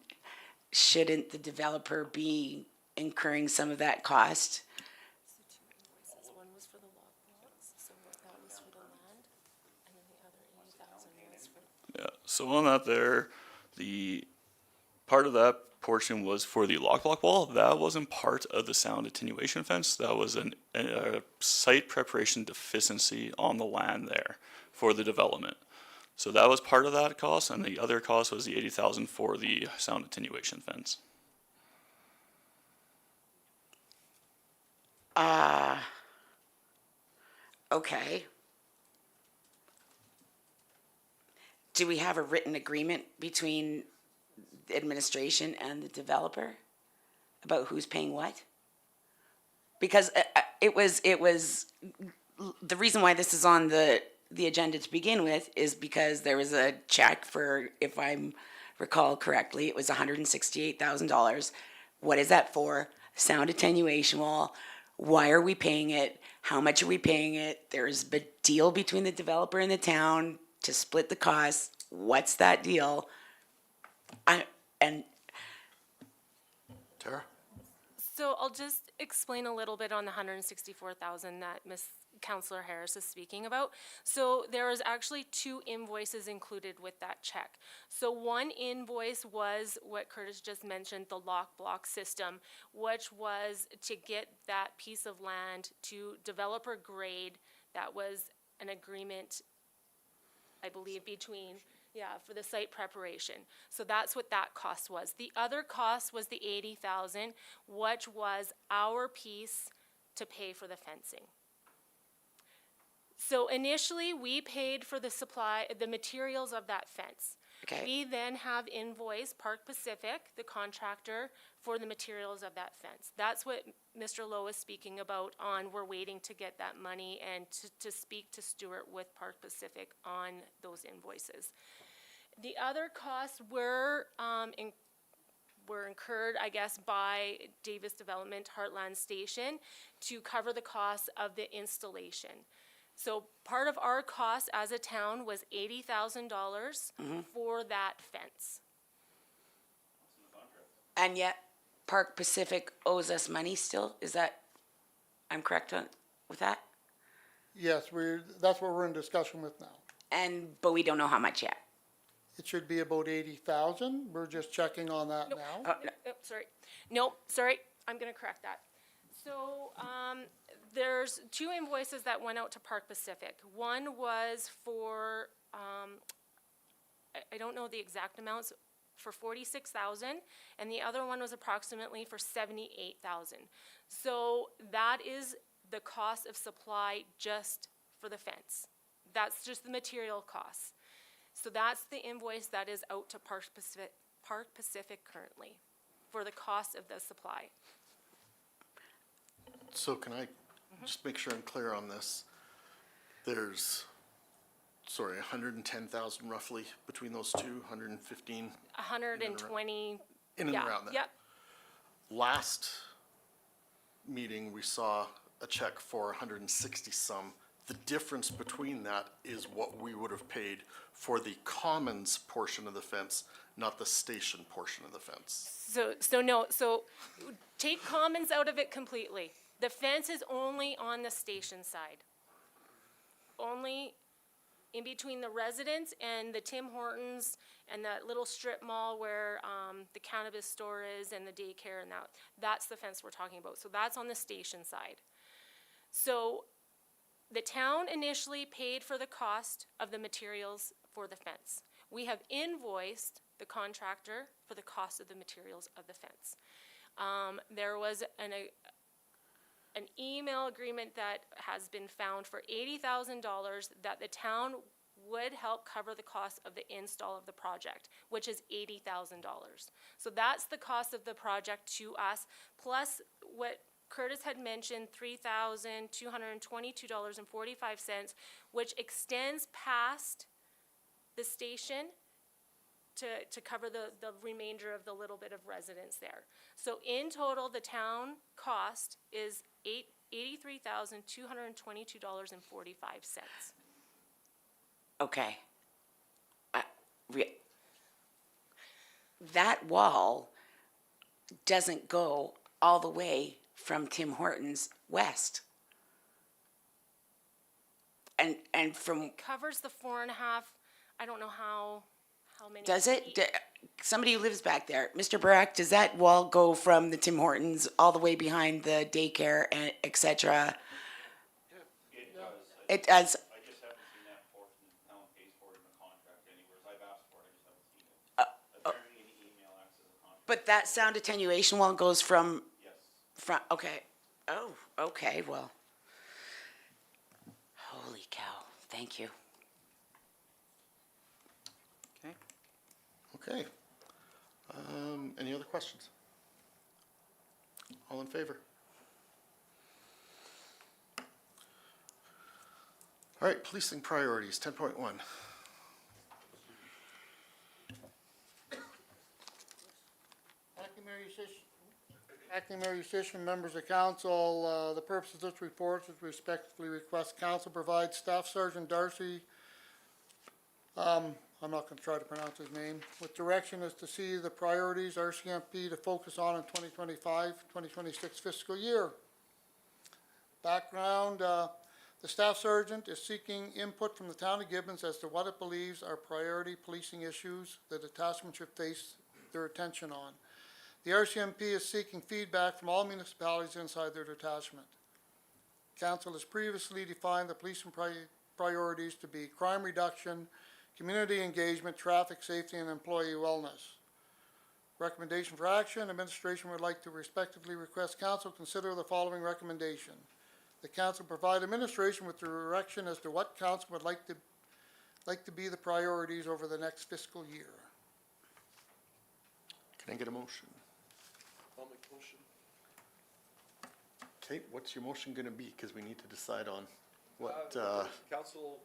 shouldn't the developer be incurring some of that cost. One was for the log blocks, so that was for the land, and then the other 80,000 was for. Yeah, so on that there, the part of that portion was for the lock block wall. That wasn't part of the sound attenuation fence. That was a site preparation deficiency on the land there for the development. So that was part of that cost, and the other cost was the 80,000 for the sound attenuation fence. Okay. Do we have a written agreement between the administration and the developer about who's paying what? Because it was, the reason why this is on the agenda to begin with is because there was a check for, if I recall correctly, it was $168,000. What is that for? Sound attenuation wall. Why are we paying it? How much are we paying it? There's a deal between the developer and the town to split the costs. What's that deal? And Tara? So I'll just explain a little bit on the 164,000 that Ms. Councillor Harris is speaking about. So there was actually 2 invoices included with that check. So one invoice was what Curtis just mentioned, the lock block system, which was to get that piece of land to developer grade. That was an agreement, I believe, between, for the site preparation. So that's what that cost was. The other cost was the 80,000, which was our piece to pay for the fencing. So initially, we paid for the materials of that fence. Okay. We then have invoiced Park Pacific, the contractor, for the materials of that fence. That's what Mr. Lowe is speaking about on, we're waiting to get that money and to speak to Stuart with Park Pacific on those invoices. The other costs were incurred, I guess, by Davis Development Heartland Station to cover the costs of the installation. So part of our cost as a town was $80,000 for that fence. And yet Park Pacific owes us money still? Is that, I'm correct with that? Yes, that's what we're in discussion with now. But we don't know how much yet. It should be about 80,000. We're just checking on that now. Sorry, I'm gonna correct that. So, there's 2 invoices that went out to Park Pacific. One was for, I don't know the exact amounts, for 46,000, and the other one was approximately for 78,000. So that is the cost of supply just for the fence. That's just the material costs. So that's the invoice that is out to Park Pacific currently for the cost of the supply. So can I just make sure I'm clear on this? There's, 110,000 roughly between those two, 115? 120. In and yeah, around that. Yep. Last meeting, we saw a check for 160 some. The difference between that is what we would have paid for the commons portion of the fence, not the station portion of the fence. So take commons out of it completely. The fence is only on the station side. Only in between the residents and the Tim Hortons and that little strip mall where the cannabis store is and the daycare and that's the fence we're talking about. So that's on the station side. So the town initially paid for the cost of the materials for the fence. We have invoiced the contractor for the cost of the materials of the fence. There was an email agreement that has been found for $80,000 that the town would help cover the cost of the install of the project, which is $80,000. So that's the cost of the project to us, plus what Curtis had mentioned, $3,222.45, which extends past the station to cover the remainder of the little bit of residents there. So in total, the town cost is $83,222.45. Okay. That wall doesn't go all the way from Tim Hortons west. And from, Covers the 4.5, I don't know how many. does it? feet. Somebody who lives back there, Mr. Barak, does that wall go from the Tim Hortons all the way behind the daycare and et cetera? It does. It does. I just haven't seen that portion the town pays for it in the contract anywhere. I've asked for it, I just haven't seen it. Apparently an email acts as a contract. But that sound attenuation wall goes from, Yes. okay. Oh, okay, well. Holy cow, thank you. Okay. Okay. Any other questions? All in favor? All right, policing priorities, 10.1. Acting Mayor Yusish, members of council, the purpose of this report is respectfully request council provide Staff Sergeant Darcy, I'm not gonna try to pronounce his name, with direction as to see the priorities RCMP to focus on in 2025-2026 fiscal year. Background, the staff sergeant is seeking input from the town of Gibbons as to what it believes are priority policing issues the detachment should face their attention on. The RCMP is seeking feedback from all municipalities inside their detachment. Council has previously defined the policing priorities to be crime reduction, community engagement, traffic safety, and employee wellness. Recommendation for action, administration would like to respectively request council consider the following recommendation. The council provide administration with direction as to what council would like to be the priorities over the next fiscal year. Can I get a motion? I'll make a motion. Okay, what's your motion gonna be? Because we need to decide on what, Council.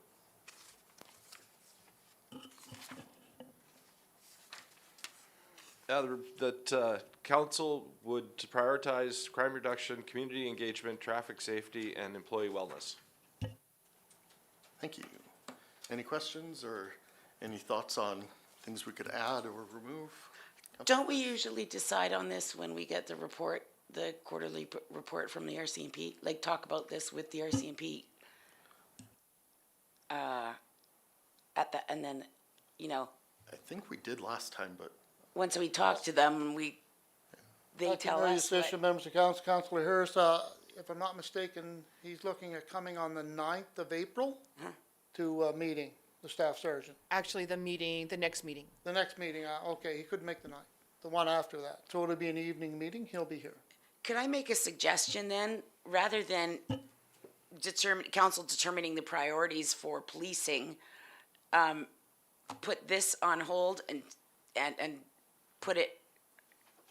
That council would prioritize crime reduction, community engagement, traffic safety, and employee wellness. thank you. Any questions or any thoughts on things we could add or remove? Don't we usually decide on this when we get the report, the quarterly report from the RCMP? Like, talk about this with the RCMP? And then, you know, I think we did last time, but once we talk to them, they tell us Mayor what. Yusish, members of council, Councilor Harris, if I'm not mistaken, he's looking at coming on the 9th of April to a meeting, the staff sergeant. Actually, the next meeting. The next meeting, okay, he couldn't make the 9th, the one after that. So it'll be an evening meeting, he'll be here. Could I make a suggestion then, rather than council determining the priorities for policing, put this on hold and put it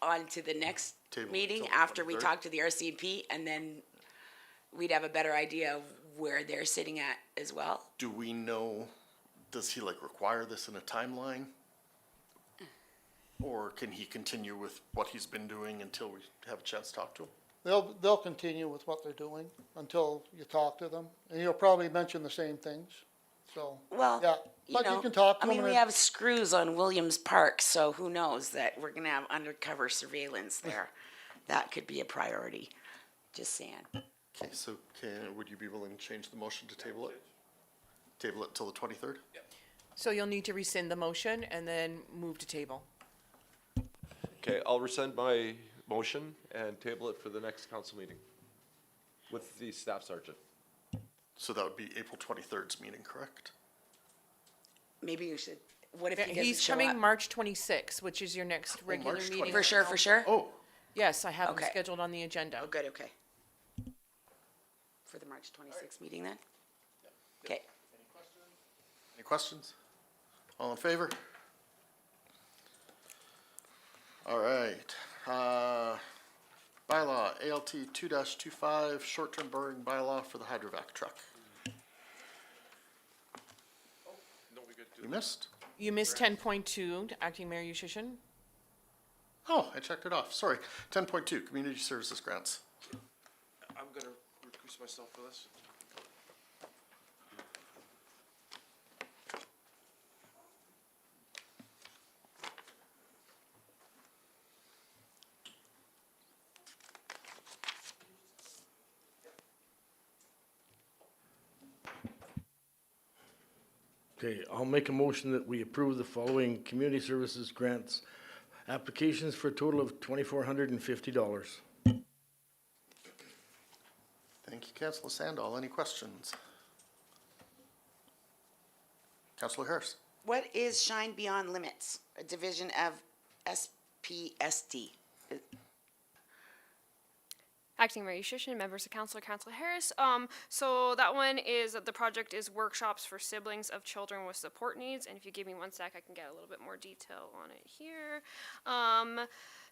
on to the next Table meeting till after we 23rd? talk to the RCMP, and then we'd have a better idea of where they're sitting at as well? do we know, does he like require this in a timeline? Or can he continue with what he's been doing until we have a chance to talk to him? They'll continue with what they're doing until you talk to them, and he'll probably mention the same things, so. Well, Yeah, you but you know, can talk to I mean, them we and- have screws on Williams Park, so who knows that we're gonna have undercover surveillance there. That could be a priority, just saying. Okay, so would you be willing to change the motion to table it? Table it till the 23rd? So you'll need to rescind the motion and then move to table. Okay, I'll rescind my motion and table it for the next council meeting with the staff sergeant. So that would be April 23rd's meeting, correct? Maybe you should, what if he doesn't He's show coming up? March 26th, which is your next regular March meeting. 26th. For sure, for sure? Oh, Yes, I have him Okay. scheduled on the agenda. Oh, good, okay. For the March 26th meeting then? Okay. any questions? All in favor? All right, bylaw, ALT 2-25, short-term borrowing bylaw for the hydrovac truck. You missed? You missed 10.2, Acting Mayor Yushishин. Oh, I checked it off, sorry. 10.2, community services grants. I'm gonna recuse myself for this. Okay, I'll make a motion that we approve the following community services grants applications for a total of $2,450. Thank you, Councillor Sandal. Any questions? Councillor Harris. What is Shine Beyond Limits, a division of SPSD? Acting Mayor Yushchishin and members of council, Councilor Harris. So that one is, the project is workshops for siblings of children with support needs. And if you give me 1 sec, I can get a little bit more detail on it here.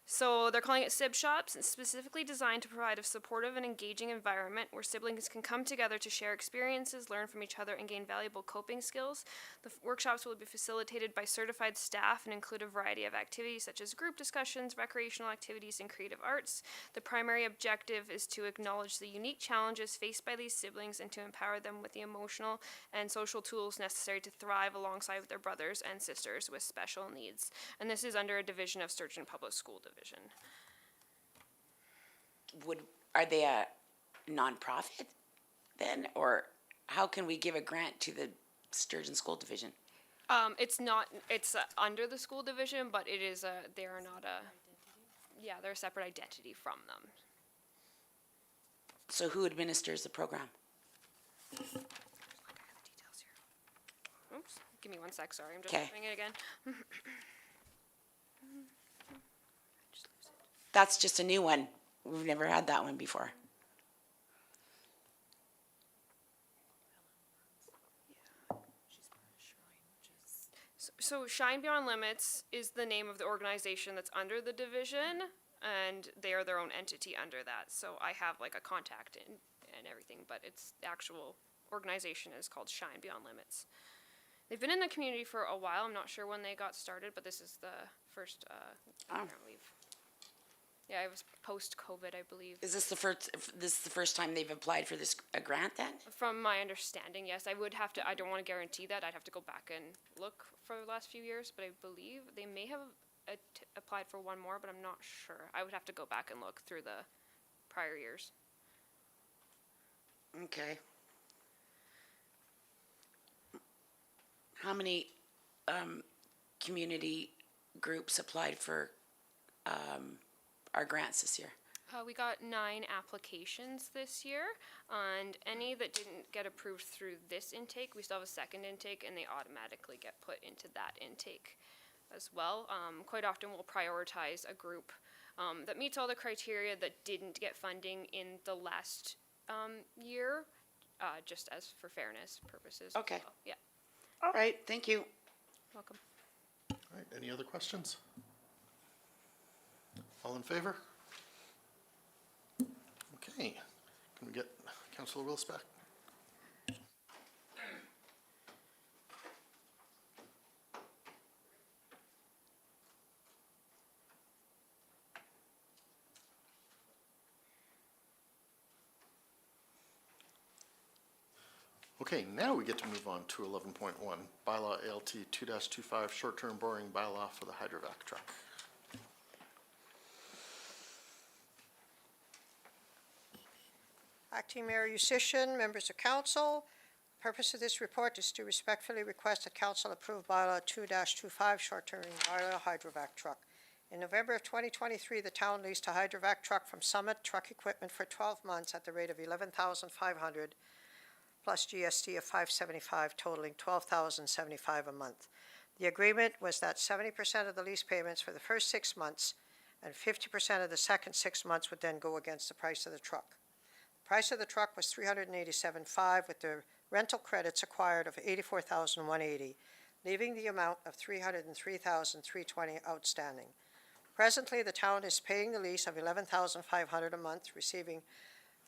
So they're calling it SIB Shops, and specifically designed to provide a supportive and engaging environment where siblings can come together to share experiences, learn from each other, and gain valuable coping skills. The workshops will be facilitated by certified staff and include a variety of activities such as group discussions, recreational activities, and creative arts. The primary objective is to acknowledge the unique challenges faced by these siblings and to empower them with the emotional and social tools necessary to thrive alongside with their brothers and sisters with special needs. And this is under a division of Sturgeon Public School Division. Are they a nonprofit then, or how can we give a grant to the Sturgeon School Division? It's not, it's under the school division, but it is they are not yeah, they're a separate identity from them. So who administers the program? Oops, give me 1 sec, sorry, I'm just Okay. doing it again. That's just a new one. We've never had that one before. So Shine Beyond Limits is the name of the organization that's under the division, and they are their own entity under that. So I have like a contact and everything, but it's the actual organization is called Shine Beyond Limits. They've been in the community for a while. I'm not sure when they got started, but this is the first grant we've. Yeah, it was post-COVID, I believe. Is this the first time they've applied for this a grant then? From my understanding, yes. I would have to, I don't want to guarantee that. I'd have to go back and look for the last few years, but I believe they may have applied for one more, but I'm not sure. I would have to go back and look through the prior years. Okay. How many community groups applied for our grants this year? We got 9 applications this year, and any that didn't get approved through this intake, we still have a second intake, and they automatically get put into that intake as well. Quite often we'll prioritize a group that meets all the criteria that didn't get funding in the last year, just as for fairness purposes. Okay. As well. Yeah, All right, thank you. welcome. All right, any other questions? All in favor? Okay, can we get Councillor Willis back? Okay, now we get to move on to 11.1, bylaw ALT 2-25, short-term borrowing bylaw for the hydrovac truck. Acting Mayor Yushchishin, members of council, the purpose of this report is to respectfully request that council approve bylaw 2-25, short-term bylaw hydrovac truck. In November of 2023, the town leased a hydrovac truck from Summit Truck Equipment for 12 months at the rate of $11,500 plus GST of $575, totaling $12,075 a month. The agreement was that 70% of the lease payments for the first 6 months and 50% of the second 6 months would then go against the price of the truck. The price of the truck was $387,500 with the rental credits acquired of $84,180, leaving the amount of $303,320 outstanding. Presently, the town is paying the lease of $11,500 a month, receiving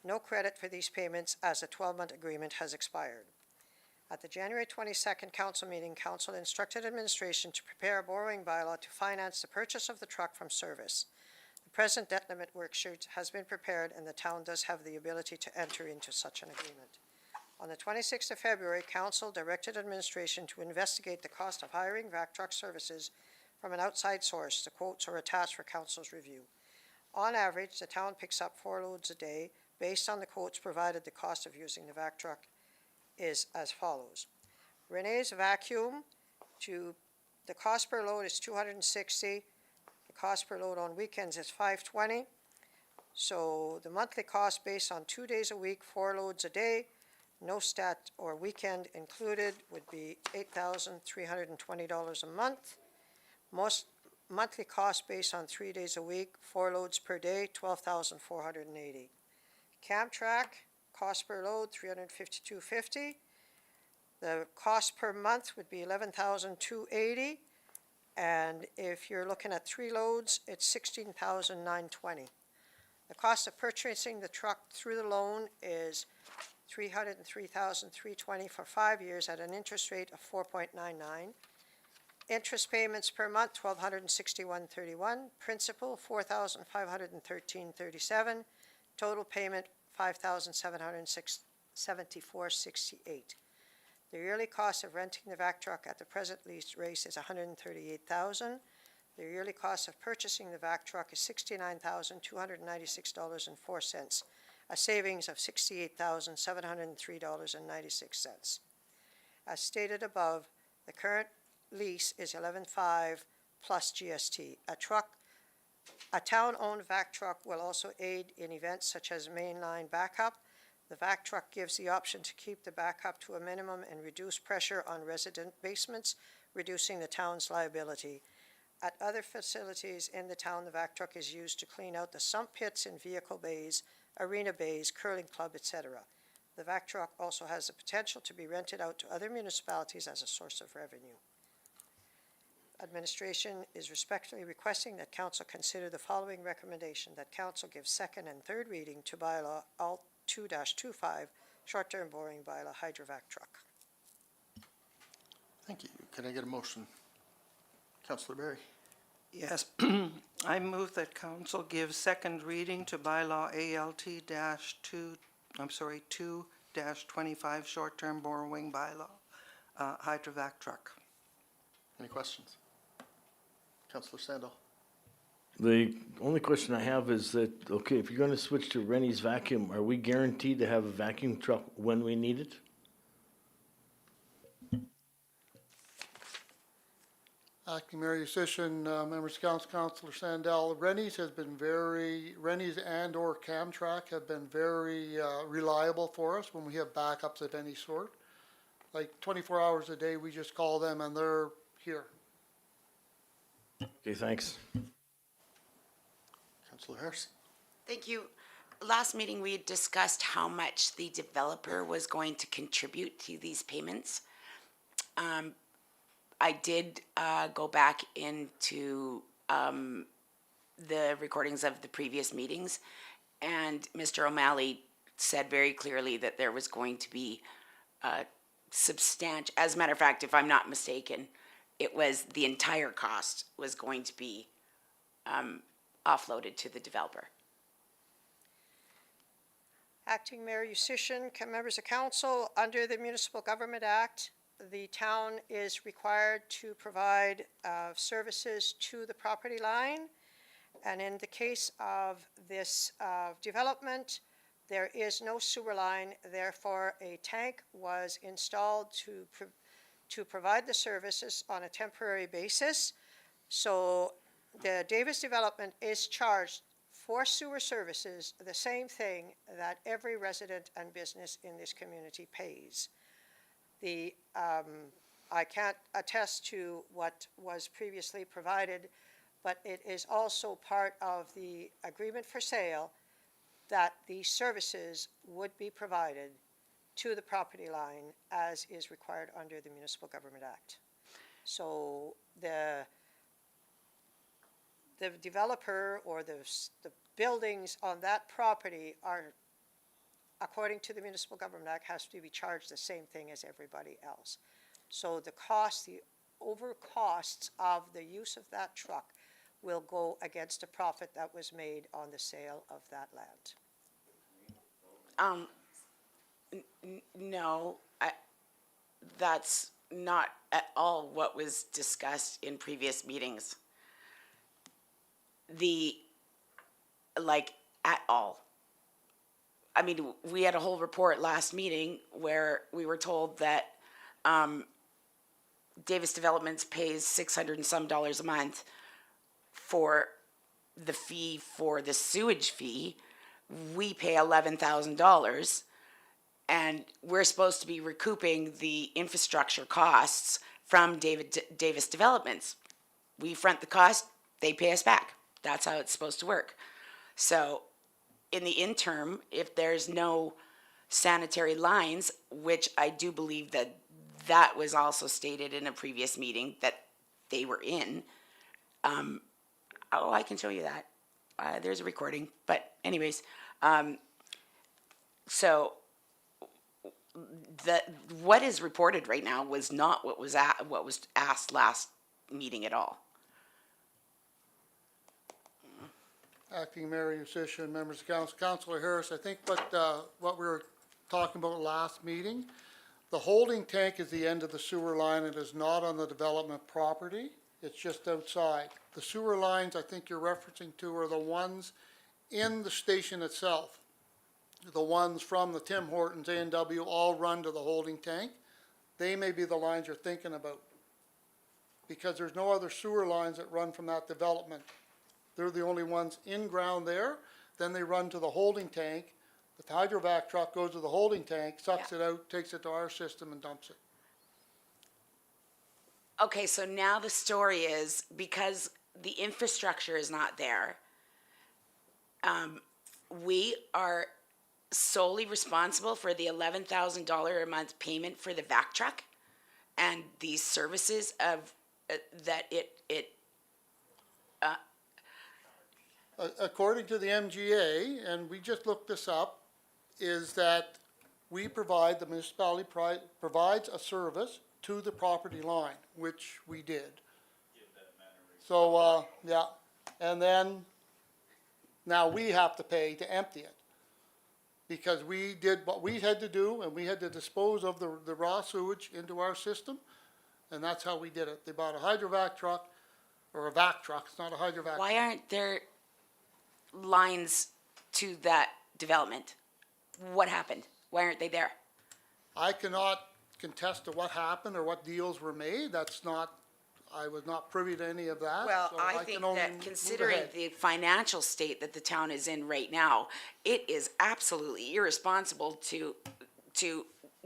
no credit for these payments as a 12-month agreement has expired. At the January 22nd council meeting, council instructed administration to prepare a borrowing bylaw to finance the purchase of the truck from Service. The present debt limit worksheet has been prepared, and the town does have the ability to enter into such an agreement. On the 26th of February, council directed administration to investigate the cost of hiring vac truck services from an outside source. The quotes are attached for council's review. On average, the town picks up 4 loads a day. Based on the quotes provided, the cost of using the vac truck is as follows. Renee's Vacuum the cost per load is $260. The cost per load on weekends is $520. So the monthly cost based on 2 days a week, 4 loads a day, no stat or weekend included, would be $8,320 a month. Most monthly cost based on 3 days a week, 4 loads per day, $12,480. Camtrack, cost per load, $352.50. The cost per month would be $11,280, and if you're looking at 3 loads, it's $16,920. The cost of purchasing the truck through the loan is $303,320 for 5 years at an interest rate of 4.99. Interest payments per month, $1,261.31. Principal, $4,513.37. Total payment, $5,774.68. The yearly cost of renting the vac truck at the present lease rate is $138,000. The yearly cost of purchasing the vac truck is $69,296.04, a savings of $68,703.96. As stated above, the current lease is $11,500 plus GST. A town-owned vac truck will also aid in events such as mainline backup. The vac truck gives the option to keep the backup to a minimum and reduce pressure on resident basements, reducing the town's liability. At other facilities in the town, the vac truck is used to clean out the sump pits in vehicle bays, arena bays, curling club, etc. The vac truck also has the potential to be rented out to other municipalities as a source of revenue. Administration is respectfully requesting that council consider the following recommendation: that council give second and third reading to bylaw Alt 2-25, short-term borrowing bylaw hydrovac truck. Thank you. Can I get a motion? Councillor Barry. Yes, I move that council give second reading to bylaw ALT-2-25, short-term borrowing bylaw, hydrovac truck. Any questions? Councillor Sandal. The only question I have is that, okay, if you're gonna switch to Rennie's Vacuum, are we guaranteed to have a vacuum truck when we need it? Acting Mayor Yusish, members of council, Councillor Sandell, Rennie's and or Camtrack have been very reliable for us when we have backups of any sort. Like 24 hours a day, we just call them and they're here. Okay, thanks. Councillor Harris. Thank you. Last meeting, we had discussed how much the developer was going to contribute to these payments. I did go back into the recordings of the previous meetings, and Mr. O'Malley said very clearly that there was going to be substantial, as a matter of fact, if I'm not mistaken, it was the entire cost was going to be offloaded to the developer. Acting Mayor Yusish, members of council, under the Municipal Government Act, the town is required to provide services to the property line. And in the case of this development, there is no sewer line, therefore a tank was installed to provide the services on a temporary basis. So the Davis development is charged for sewer services the same thing that every resident and business in this community pays. I can't attest to what was previously provided, but it is also part of the agreement for sale that these services would be provided to the property line as is required under the Municipal Government Act. So the developer or the buildings on that property are, according to the Municipal Government Act, has to be charged the same thing as everybody else. So the over costs of the use of that truck will go against the profit that was made on the sale of that land. No, that's not at all what was discussed in previous meetings. At all. I mean, we had a whole report last meeting where we were told that Davis Developments pays $600 and some a month for the fee for the sewage fee. We pay $11,000, and we're supposed to be recouping the infrastructure costs from Davis Developments. We front the cost, they pay us back. That's how it's supposed to work. So in the interim, if there's no sanitary lines, which I do believe that was also stated in a previous meeting that they were in. I can show you that. There's a recording, but anyways, so what is reported right now was not what was asked last meeting at all. Acting Mayor Yusish and members of council, Councilor Harris, I think what we were talking about last meeting, the holding tank is the end of the sewer line. It is not on the development property. It's just outside. The sewer lines I think you're referencing to are the ones in the station itself. The ones from the Tim Hortons, A&W, all run to the holding tank. They may be the lines you're thinking about, because there's no other sewer lines that run from that development. They're the only ones in ground there. Then they run to the holding tank. The hydrovac truck goes to the holding tank, sucks it out, takes it to our system and dumps it. Okay, so now the story is, because the infrastructure is not there, we are solely responsible for the $11,000 a month payment for the vac truck and the services of that it According to the MGA, and we just looked this up, is that the municipality provides a service to the property line, which we did. So, yeah, and then, now we have to pay to empty it. Because we did what we had to do, and we had to dispose of the raw sewage into our system, and that's how we did it. They bought a hydrovac truck, or a vac truck, it's not a hydrovac. why aren't there lines to that development? What happened? Why aren't they there? I cannot contest to what happened or what deals were made. I was not privy to any of that. Well, so I can think only that move considering ahead. the financial state that the town is in right now, it is absolutely irresponsible to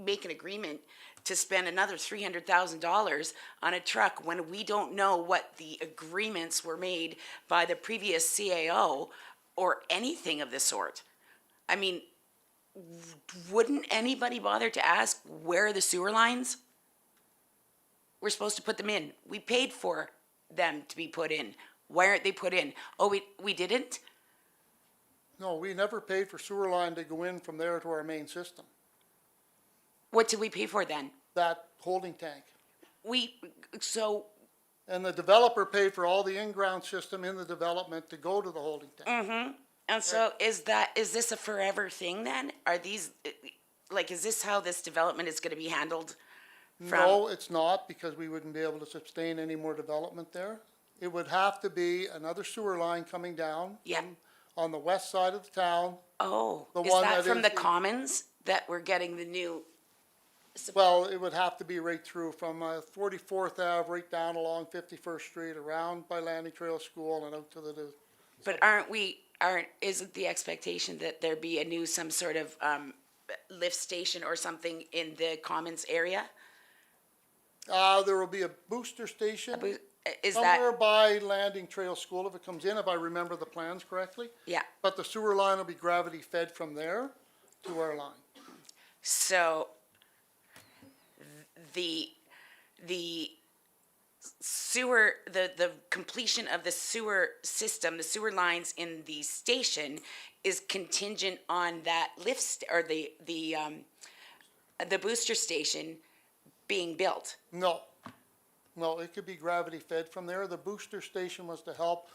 make an agreement to spend another $300,000 on a truck when we don't know what the agreements were made by the previous CAO or anything of the sort. I mean, wouldn't anybody bother to ask where are the sewer lines? We're supposed to put them in. We paid for them to be put in. Why aren't they put in? Oh, we didn't? No, we never paid for sewer line to go in from there to our main system. What did we pay for then? That holding tank. So, And the developer paid for all the in-ground system in the development to go to the holding tank. and so is this a forever thing then? Are these, is this how this development is gonna be handled? No, it's not, because we wouldn't be able to sustain any more development there. It would have to be another sewer line coming down. Yeah. On the west side of the town. Oh, The is one that that from is the the- commons that we're getting the new? Well, it would have to be right through from 44th Ave, right down along 51st Street, around by Landing Trail School and out to the. But isn't the expectation that there be a new, some sort of, lift station or something in the commons area? There will be a booster station. Is Somewhere that, by Landing Trail School, if it comes in, if I remember the plans correctly. yeah, But the sewer line will be gravity fed from there to our line. so the sewer, the completion of the sewer system, the sewer lines in the station is contingent on that or the booster station being built. No, it could be gravity fed from there. The booster station was to help,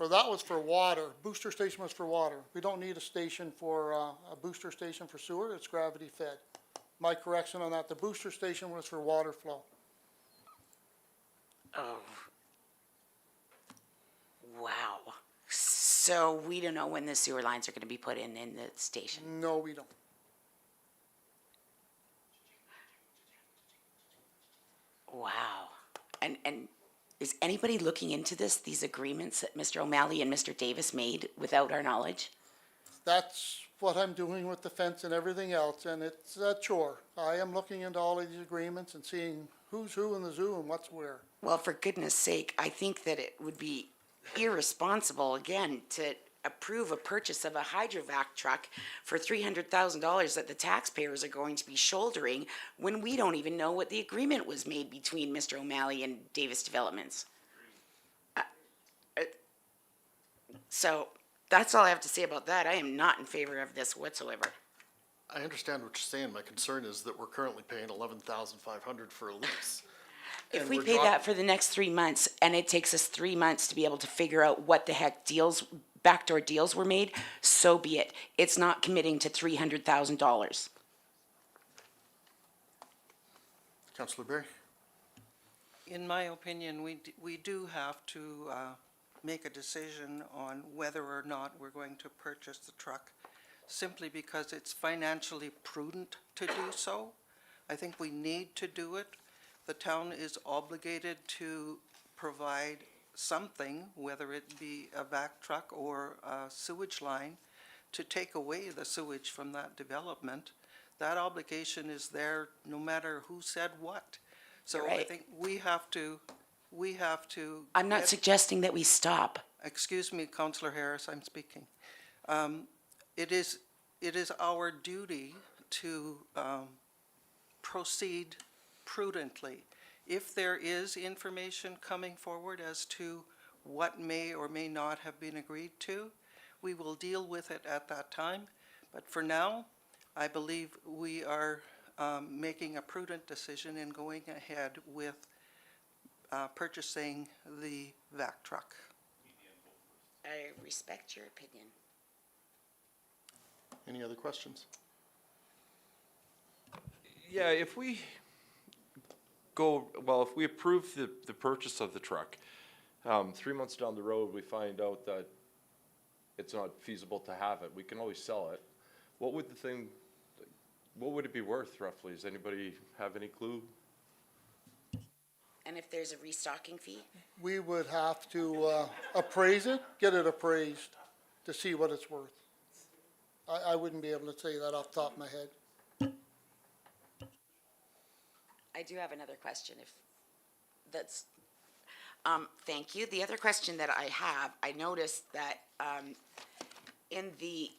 or that was for water. Booster station was for water. We don't need a station for, a booster station for sewer, it's gravity fed. My correction on that, the booster station was for water flow. Oh. Wow. So we don't know when the sewer lines are gonna be put in the station. No, we don't. Wow. and is anybody looking into this, these agreements that Mr. O'Malley and Mr. Davis made without our knowledge? That's what I'm doing with the fence and everything else, and it's a chore. I am looking into all of these agreements and seeing who's who in the zoo and what's where. Well, for goodness sake, I think that it would be irresponsible, again, to approve a purchase of a hydrovac truck for $300,000 that the taxpayers are going to be shouldering when we don't even know what the agreement was made between Mr. O'Malley and Davis Developments. So that's all I have to say about that. I am not in favor of this whatsoever. I understand what you're saying. My concern is that we're currently paying $11,500 for a lease. If And we we're pay drop- that for the next 3 months, and it takes us 3 months to be able to figure out what the heck deals, backdoor deals were made, so be it. It's not committing to $300,000. Councillor Berry? In my opinion, we do have to make a decision on whether or not we're going to purchase the truck, simply because it's financially prudent to do so. I think we need to do it. The town is obligated to provide something, whether it be a vac truck or a sewage line, to take away the sewage from that development. That obligation is there no matter who said what. So You're I right. think we have to. I'm not get- suggesting that we stop. Excuse me, Councillor Harris, I'm speaking. It is our duty to proceed prudently. If there is information coming forward as to what may or may not have been agreed to, we will deal with it at that time. But for now, I believe we are making a prudent decision in going ahead with purchasing the vac truck. I respect your opinion. Any other questions? Yeah, if we if we approve the purchase of the truck, 3 months down the road, we find out that it's not feasible to have it, we can always sell it. What would it be worth roughly? Does anybody have any clue? And if there's a restocking fee? We would have to appraise it, get it appraised to see what it's worth. I wouldn't be able to say that off the top of my head. I do have another question, if that's, thank you. The other question that I have, I noticed that, in the,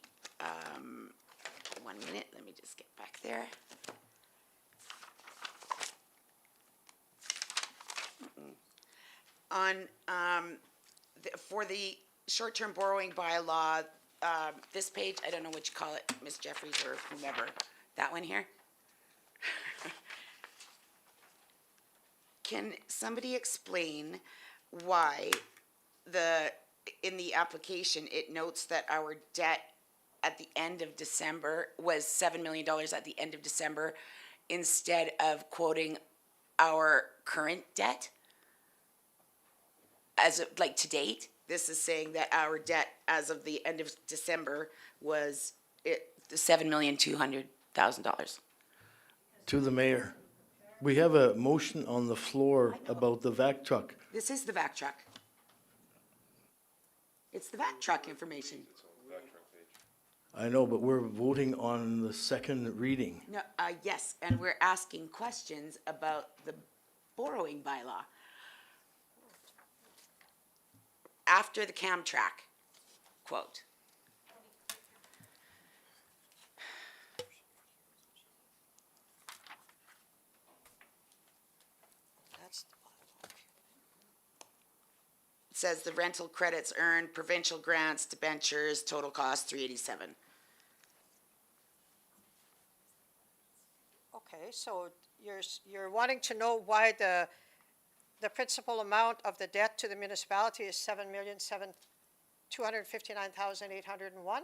1 minute, let me just get back there. On, for the short-term borrowing bylaw, this page, I don't know what you call it, Ms. Jeffries or whomever, that one here? Can somebody explain why in the application, it notes that our debt at the end of December was $7 million at the end of December instead of quoting our current debt? As of, like, to date, this is saying that our debt as of the end of December was $7,200,000. To the mayor, we have a motion on the floor about the vac truck. This is the vac truck. It's the vac truck information. I know, but we're voting on the second reading. No, yes, and we're asking questions about the borrowing bylaw. After the Camtrack quote. It says the rental credits earned, provincial grants, debentures, total cost $387. Okay, so you're wanting to know why the principal amount of the debt to the municipality is $7,259,801?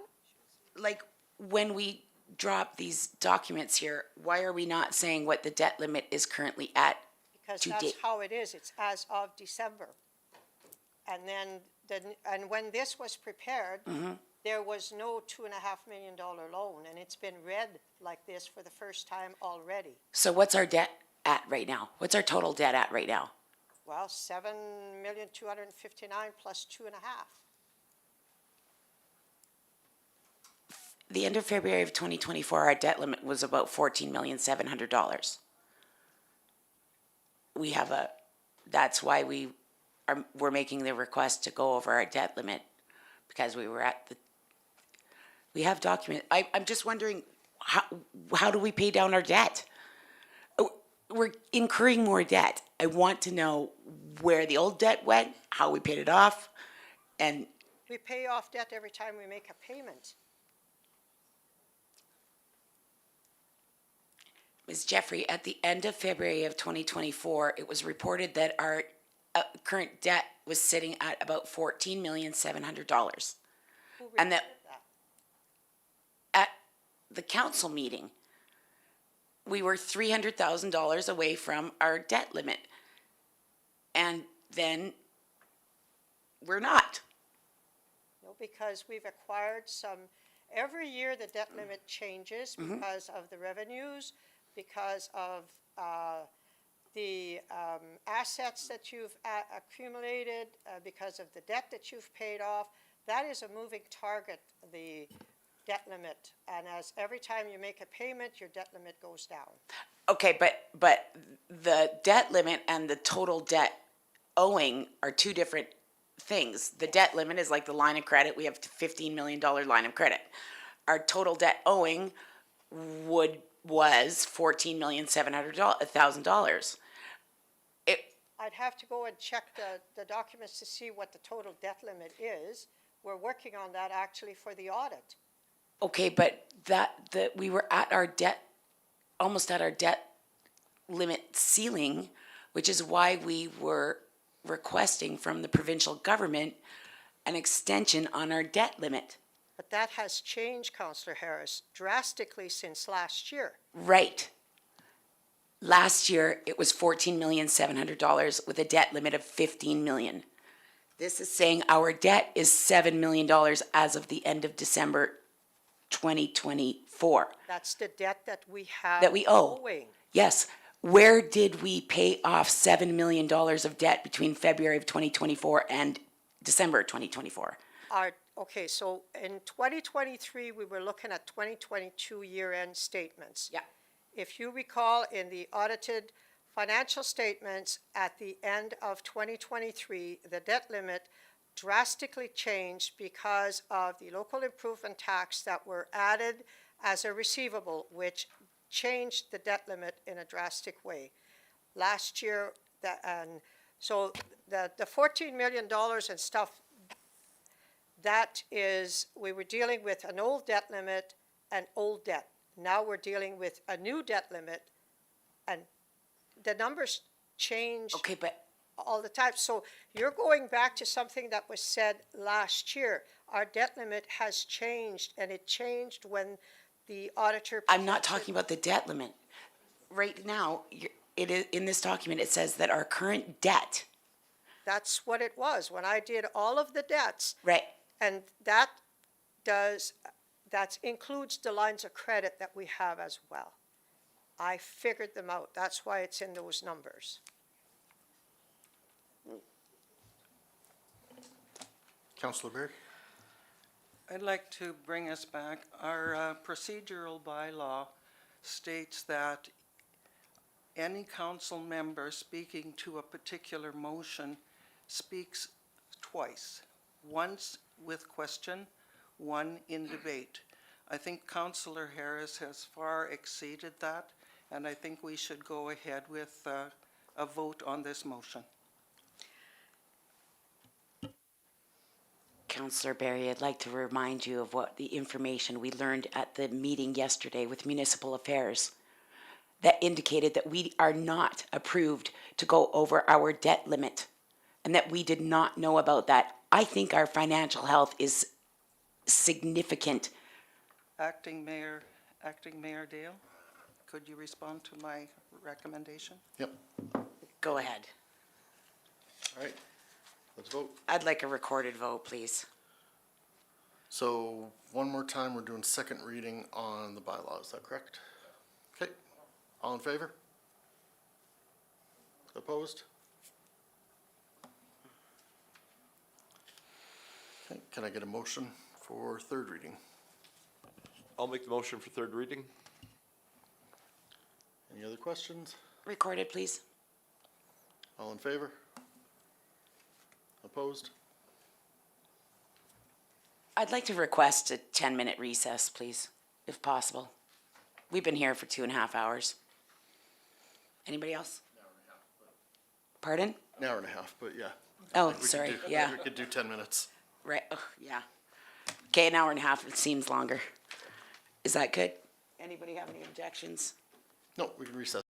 Like, when we drop these documents here, why are we not saying what the debt limit is currently at? Because To that's date. how it is, it's as of December. And then, and when this was prepared, there was no $2.5 million loan, and it's been read like this for the first time already. So what's our debt at right now? What's our total debt at right now? well, 7,259,000 plus 2.5. The end of February of 2024, our debt limit was about $14,700,000. We have that's why we're making the request to go over our debt limit, because we have I'm just wondering, how do we pay down our debt? We're incurring more debt. I want to know where the old debt went, how we paid it off, and We pay off debt every time we make a payment. Ms. Jeffrey, at the end of February of 2024, it was reported that our current debt was sitting at about $14,700,000. Who And that- reported that? At the council meeting, we were $300,000 away from our debt limit. And then we're not. No, because we've acquired some, every year the debt limit changes because of the revenues, because of the assets that you've accumulated, because of the debt that you've paid off. That is a moving target, the debt limit. And as every time you make a payment, your debt limit goes down. Okay, but the debt limit and the total debt owing are two different things. The debt limit is like the line of credit. We have a $15 million line of credit. Our total debt owing was $14,700,000. I'd have to go and check the documents to see what the total debt limit is. We're working on that actually for the audit. Okay, but we were at our debt, almost at our debt limit ceiling, which is why we were requesting from the provincial government an extension on our debt limit. But that has changed, Councillor Harris, drastically since last year. Right. Last year, it was $14,700,000 with a debt limit of $15 million. This is saying our debt is $7 million as of the end of December 2024. That's the debt that we have That we owe. owing. Yes. Where did we pay off $7 million of debt between February of 2024 and December 2024? Okay, so in 2023, we were looking at 2022 year-end statements. Yeah. If you recall, in the audited financial statements at the end of 2023, the debt limit drastically changed because of the local improvement tax that were added as a receivable, which changed the debt limit in a drastic way. Last year, so the $14 million and stuff, that is, we were dealing with an old debt limit and old debt. Now we're dealing with a new debt limit, and the numbers change Okay, but all the time. So you're going back to something that was said last year. Our debt limit has changed, and it changed when the auditor. I'm not talking about the debt limit. Right now, it is, in this document, it says that our current debt. That's what it was when I did all of the debts. Right. And that includes the lines of credit that we have as well. I figured them out. That's why it's in those numbers. Councillor Berry? I'd like to bring us back. Our procedural bylaw states that any council member speaking to a particular motion speaks twice, once with question, one in debate. I think Councillor Harris has far exceeded that, and I think we should go ahead with a vote on this motion. Councillor Berry, I'd like to remind you of what the information we learned at the meeting yesterday with Municipal Affairs that indicated that we are not approved to go over our debt limit and that we did not know about that. I think our financial health is significant. Acting Mayor Dale, could you respond to my recommendation? Yep. Go ahead. All right. Let's vote. I'd like a recorded vote, please. So one more time, we're doing second reading on the bylaw. Is that correct? Okay. All in favor? Opposed? Okay, can I get a motion for third reading? I'll make the motion for third reading. Any other questions? Recorded, please. All in favor? Opposed? I'd like to request a 10-minute recess, please, if possible. We've been here for 2.5 hours. Anybody else? Pardon? An hour and a half, but yeah. Oh, We could sorry, do- yeah, We could do 10 minutes. right, oh, yeah. Okay, an hour and a half, it seems longer. Is that good? Anybody have any objections? No, we can recess.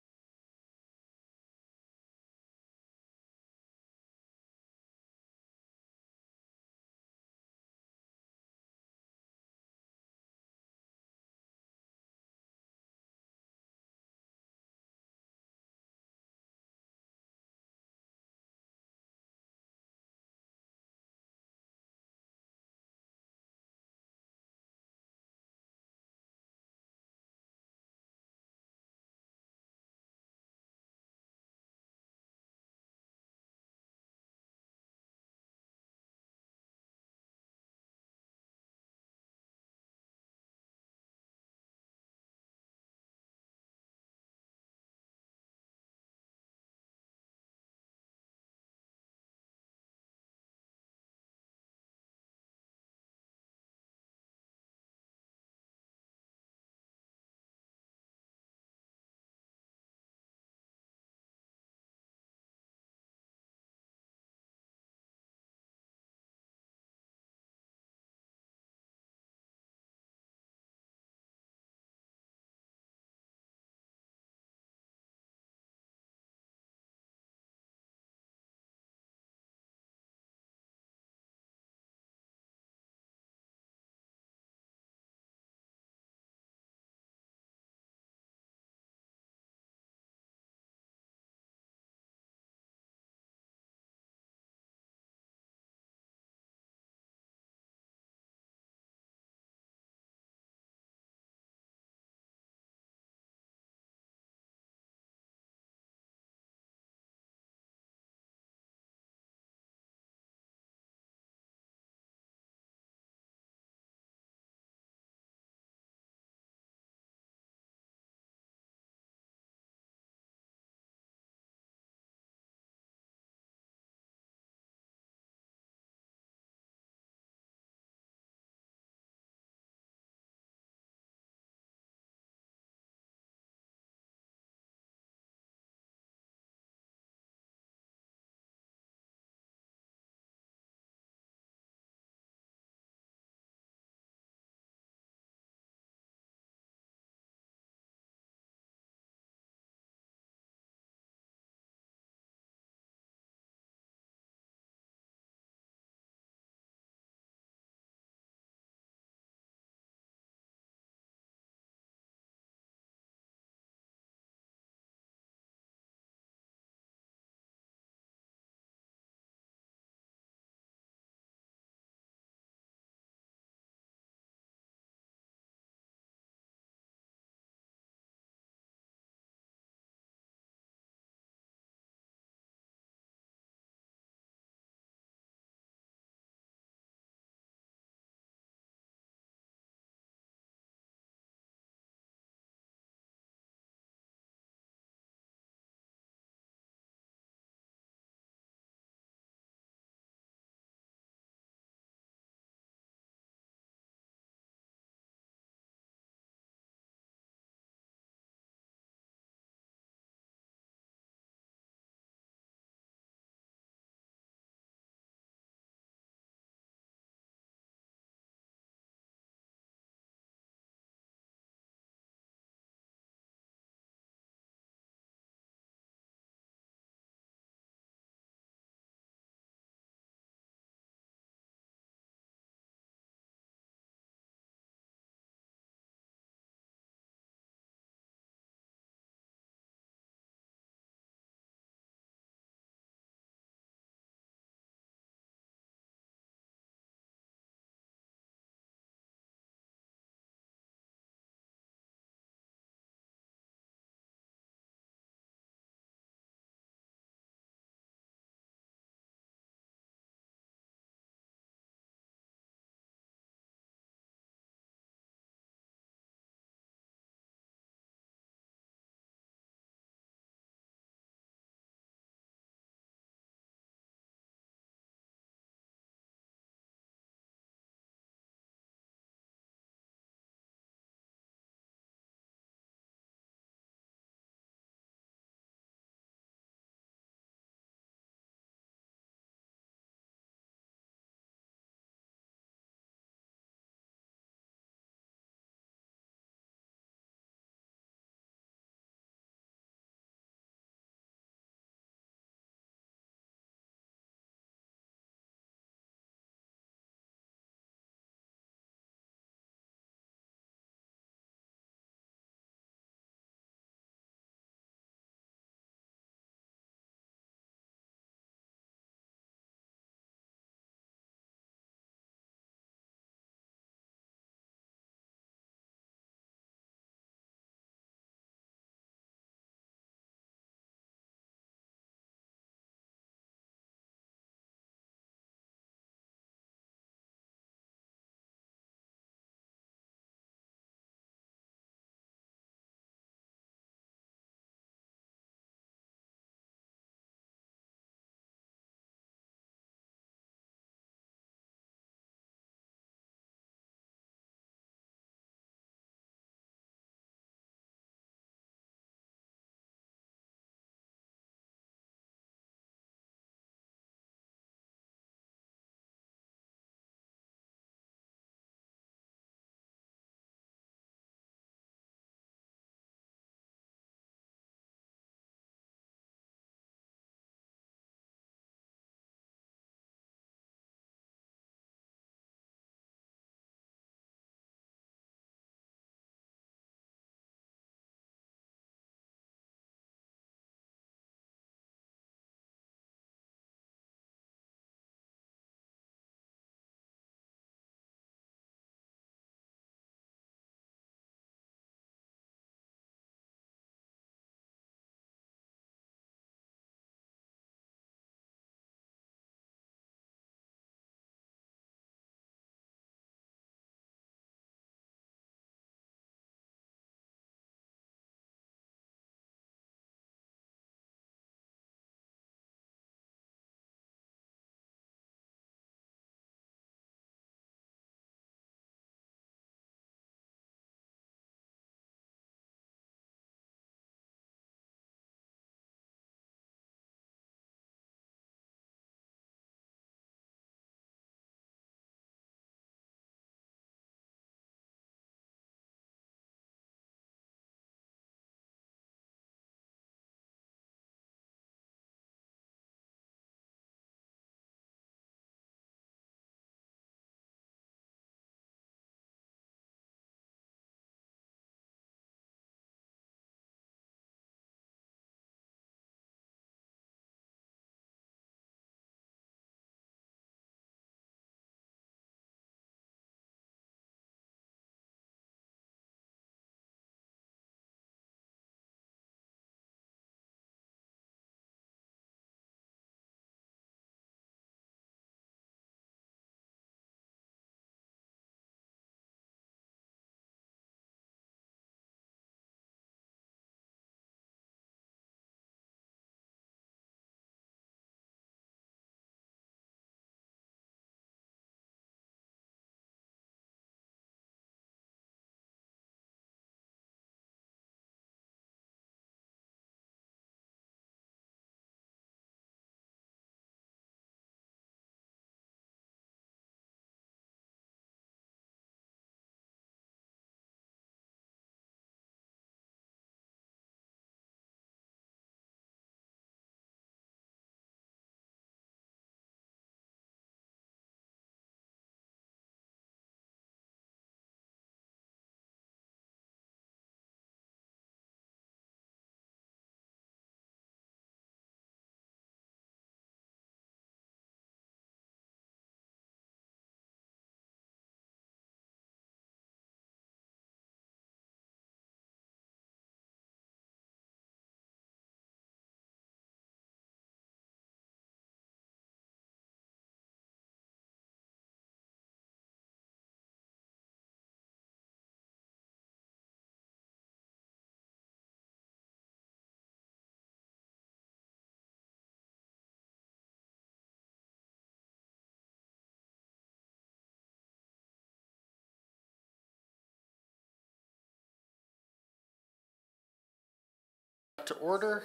to order.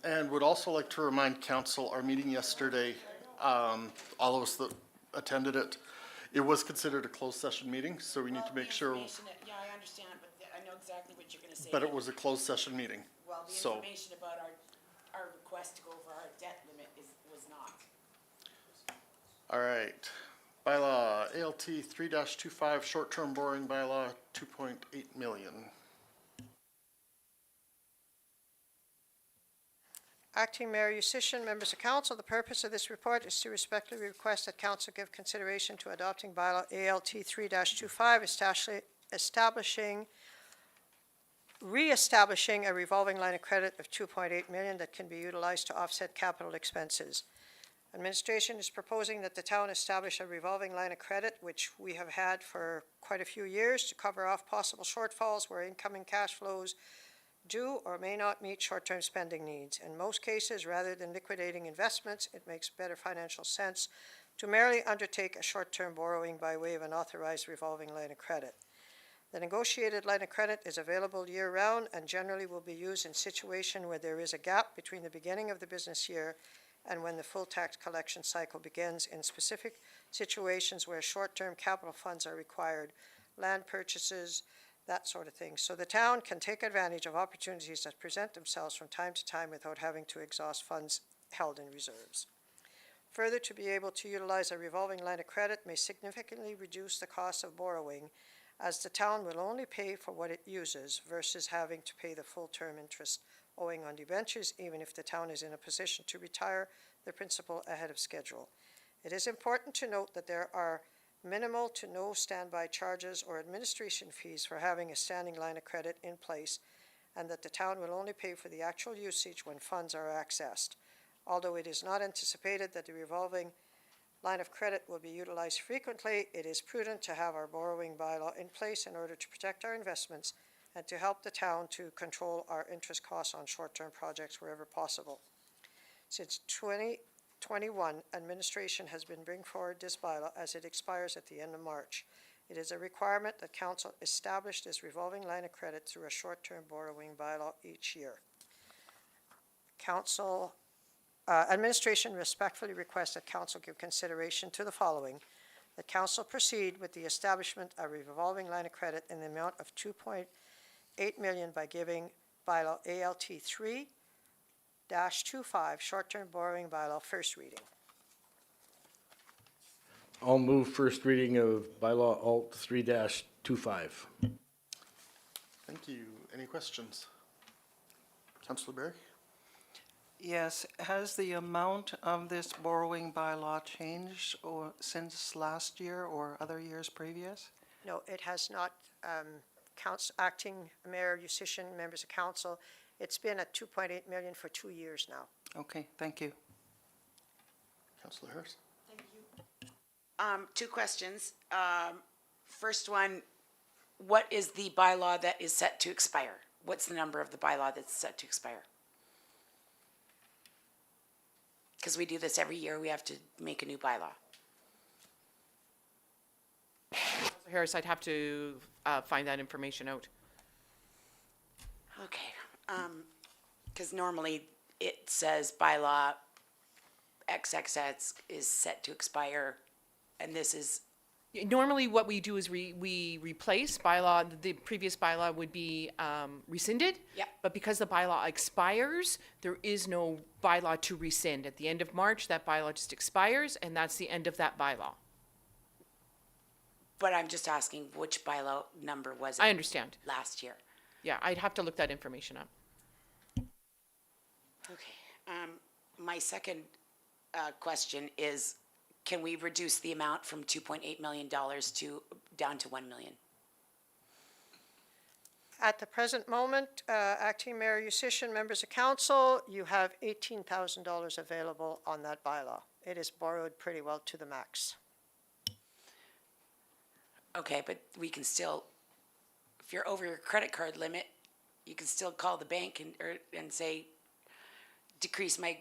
And would also like to remind council, our meeting yesterday, all of us that attended it, it was considered a closed session meeting, so we need to make sure, Yeah, I understand, but I know exactly what you're gonna say. but it was a closed session meeting. Well, the So, information about our request to go over our debt limit was not. all right. Bylaw ALT 3-25, short-term borrowing bylaw, 2.8 million. Acting Mayor Yusish, members of council, the purpose of this report is to respectfully request that council give consideration to adopting bylaw ALT 3-25, re-establishing a revolving line of credit of 2.8 million that can be utilized to offset capital expenses. Administration is proposing that the town establish a revolving line of credit, which we have had for quite a few years, to cover off possible shortfalls where incoming cash flows do or may not meet short-term spending needs. In most cases, rather than liquidating investments, it makes better financial sense to merely undertake a short-term borrowing by way of an authorized revolving line of credit. The negotiated line of credit is available year-round and generally will be used in situation where there is a gap between the beginning of the business year and when the full tax collection cycle begins, in specific situations where short-term capital funds are required, land purchases, that sort of thing. So the town can take advantage of opportunities that present themselves from time to time without having to exhaust funds held in reserves. Further, to be able to utilize a revolving line of credit may significantly reduce the cost of borrowing, as the town will only pay for what it uses versus having to pay the full term interest owing on debentures, even if the town is in a position to retire the principal ahead of schedule. It is important to note that there are minimal to no standby charges or administration fees for having a standing line of credit in place, and that the town will only pay for the actual usage when funds are accessed. Although it is not anticipated that the revolving line of credit will be utilized frequently, it is prudent to have our borrowing bylaw in place in order to protect our investments and to help the town to control our interest costs on short-term projects wherever possible. Since 2021, administration has been bringing forward this bylaw as it expires at the end of March. It is a requirement that council establish this revolving line of credit through a short-term borrowing bylaw each year. Administration respectfully requests that council give consideration to the following: that council proceed with the establishment of a revolving line of credit in the amount of 2.8 million by giving bylaw ALT 3-25 short-term borrowing bylaw first reading. I'll move first reading of bylaw alt 3-25. Thank you. Any questions? Councillor Berry? Yes, has the amount of this borrowing bylaw changed since last year or other years previous? No, it has not. Acting Mayor Yusish, members of council, it's been at 2.8 million for 2 years now. Okay, thank you. Councillor Harris? Two questions. First one, what is the bylaw that is set to expire? What's the number of the bylaw that's set to expire? Because we do this every year, we have to make a new bylaw. Harris, I'd have to find that information out. Okay, because normally it says bylaw XXX is set to expire, and this is, Normally, what we do is we replace bylaw, the previous bylaw would be rescinded. Yep. But because the bylaw expires, there is no bylaw to rescind. At the end of March, that bylaw just expires, and that's the end of that bylaw. but I'm just asking which bylaw number was I it understand. last year? Yeah, I'd have to look that information up. Okay, my second question is, can we reduce the amount from $2.8 million down to $1 million? At the present moment, Acting Mayor Yusish, members of council, you have $18,000 available on that bylaw. It is borrowed pretty well to the max. Okay, but we can still, if you're over your credit card limit, you can still call the bank and say, decrease my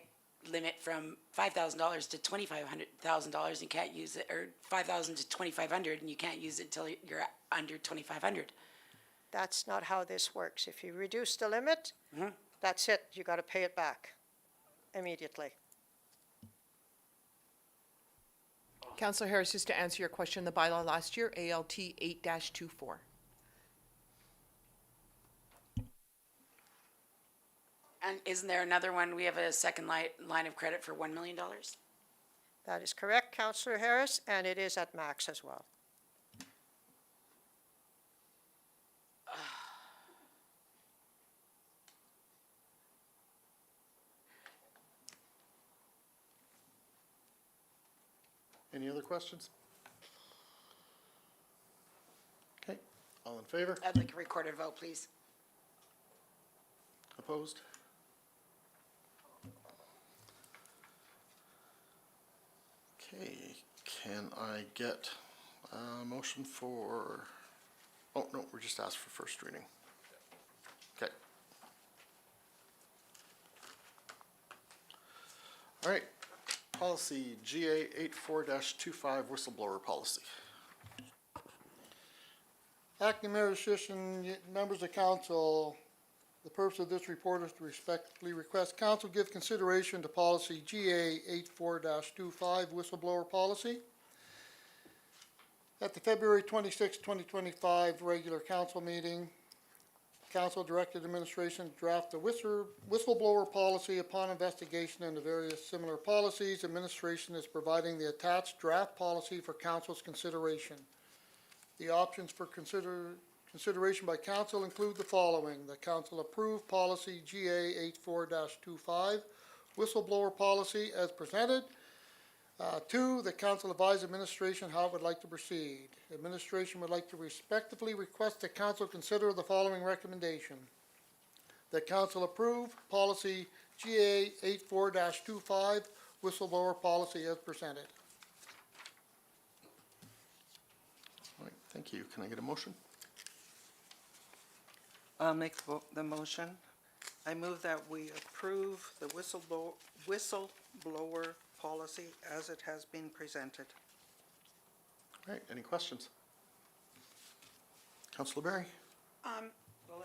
limit from $5,000 to $25,000. You can't use it, or $5,000 to $2,500, and you can't use it until you're under $2,500. That's not how this works. If you reduce the limit, that's it. You got to pay it back immediately. Councillor Harris, just to answer your question, the bylaw last year, ALT 8-24. And isn't there another one? We have a second line of credit for $1 million? That is correct, Councillor Harris, and it is at max as well. Any other questions? Okay, all in favor? I'd like a recorded vote, please. Opposed? Okay, can I get a motion for, oh, no, we're just asked for first reading. Okay. All right, policy GA 84-25 whistleblower policy. Acting Mayor Sisson, members of council, the purpose of this report is to respectfully request council give consideration to policy GA 84-25 whistleblower policy. At the February 26, 2025 regular council meeting, council directed administration to draft a whistleblower policy upon investigation into various similar policies. Administration is providing the attached draft policy for council's consideration. The options for consideration by council include the following. The council approve policy GA 84-25 whistleblower policy as presented. 2, the council advise administration how it would like to proceed. Administration would like to respectfully request that council consider the following recommendation. That council approve policy GA 84-25 whistleblower policy as presented. All right, thank you. Can I get a motion? I'll make the motion. I move that we approve the whistleblower policy as it has been presented. All right, any questions? Councilor Barry? Well,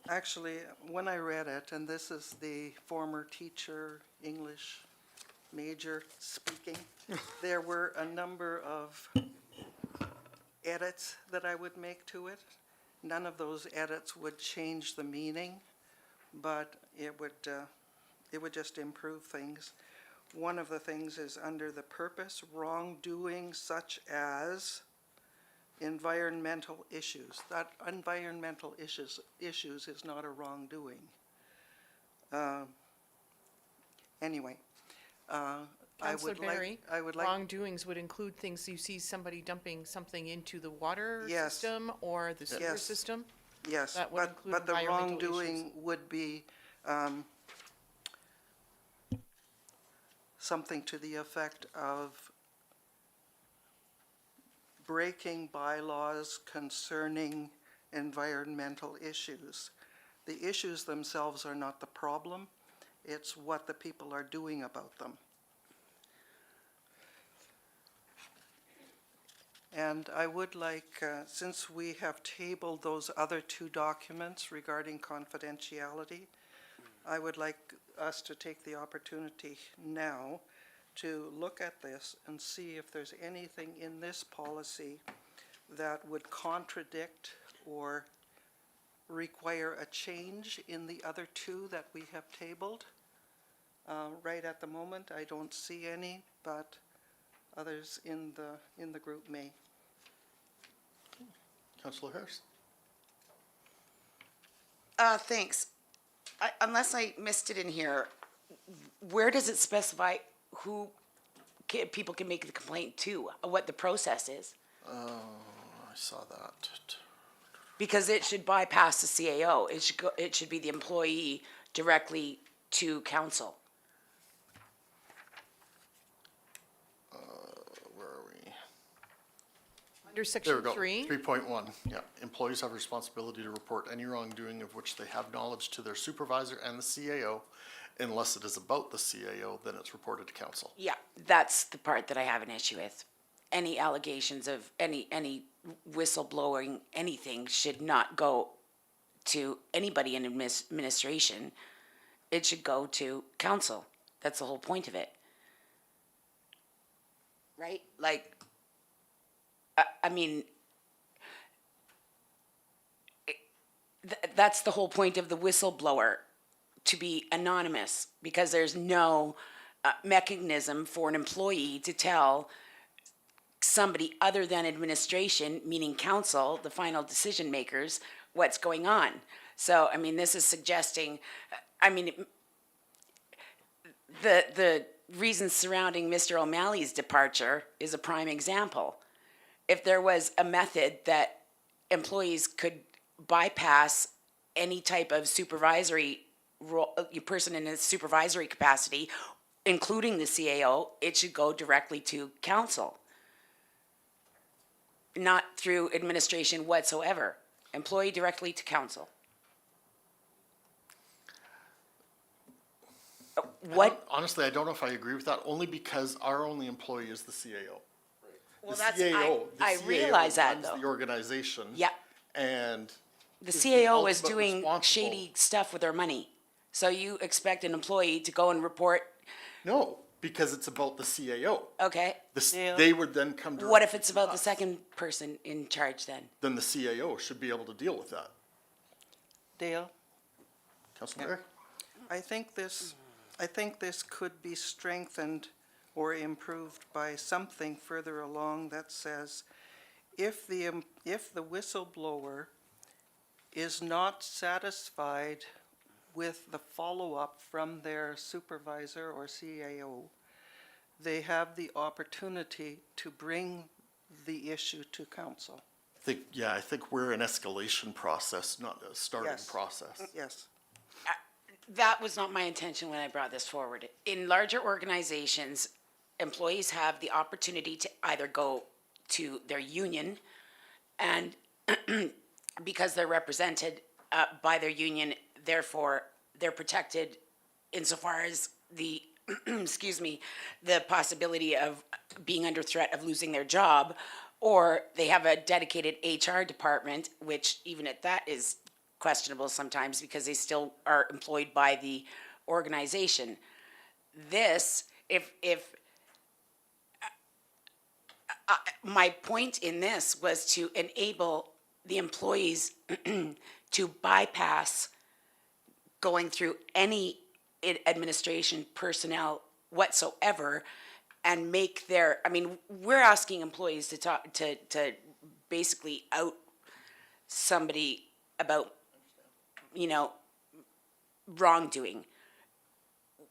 actually, when I read it, and this is the former teacher, English major speaking, there were a number of edits that I would make to it. None of those edits would change the meaning, but it would just improve things. One of the things is under the purpose, wrongdoing such as environmental issues. That environmental issues is not a wrongdoing. Anyway, Councillor Barry, I would like. wrongdoings would include things you see somebody dumping something into the water Yes. system or the sewer Yes. system? Yes, That would include but the environmental wrongdoing would be something to the effect of breaking bylaws concerning environmental issues. The issues themselves are not the problem, it's what the people are doing about them. And I would like, since we have tabled those other 2 documents regarding confidentiality, I would like us to take the opportunity now to look at this and see if there's anything in this policy that would contradict or require a change in the other 2 that we have tabled. Right at the moment, I don't see any, but others in the group may. Councilor Harris? Thanks. Unless I missed it in here, where does it specify who people can make the complaint to, what the process is? I saw that. Because it should bypass the CAO. It should be the employee directly to council. Where are we? Under There section we go. 3, 3.1, yeah. Employees have responsibility to report any wrongdoing of which they have knowledge to their supervisor and the CAO. Unless it is about the CAO, then it's reported to council. Yeah, that's the part that I have an issue with. any allegations of any whistleblowing, anything should not go to anybody in administration. It should go to council. That's the whole point of it. Right? Like, I mean, that's the whole point of the whistleblower, to be anonymous, because there's no mechanism for an employee to tell somebody other than administration, meaning council, the final decision makers, what's going on. So, I mean, this is suggesting, I mean, the reasons surrounding Mr. O'Malley's departure is a prime example. If there was a method that employees could bypass any type of supervisory role, person in a supervisory capacity, including the CAO, it should go directly to council, not through administration whatsoever. Employee directly to council. What? Honestly, I don't know if I agree with that, only because our only employee is the CAO. Well, The that's, CAO I the realize CAO that, runs though. the organization. Yeah. And The is CAO is ultimate doing responsible- shady stuff with their money. So you expect an employee to go and report, No, because it's about the CAO. okay? Yeah. They would then come directly. What if it's to about the us. second person in charge then? Then the CAO should be able to deal with that. Dale? Councilor Mayor? I think this could be strengthened or improved by something further along that says, if the whistleblower is not satisfied with the follow-up from their supervisor or CAO, they have the opportunity to bring the issue to council. I think we're an escalation process, not a starting Yes. process. Yes. That was not my intention when I brought this forward. In larger organizations, employees have the opportunity to either go to their union, and because they're represented by their union, therefore they're protected insofar as the excuse me, the possibility of being under threat of losing their job, or they have a dedicated HR department, which even at that is questionable sometimes because they still are employed by the organization. This, my point in this was to enable the employees to bypass going through any administration personnel whatsoever and make their, I mean, we're asking employees to talk, to basically out somebody about, you know, wrongdoing.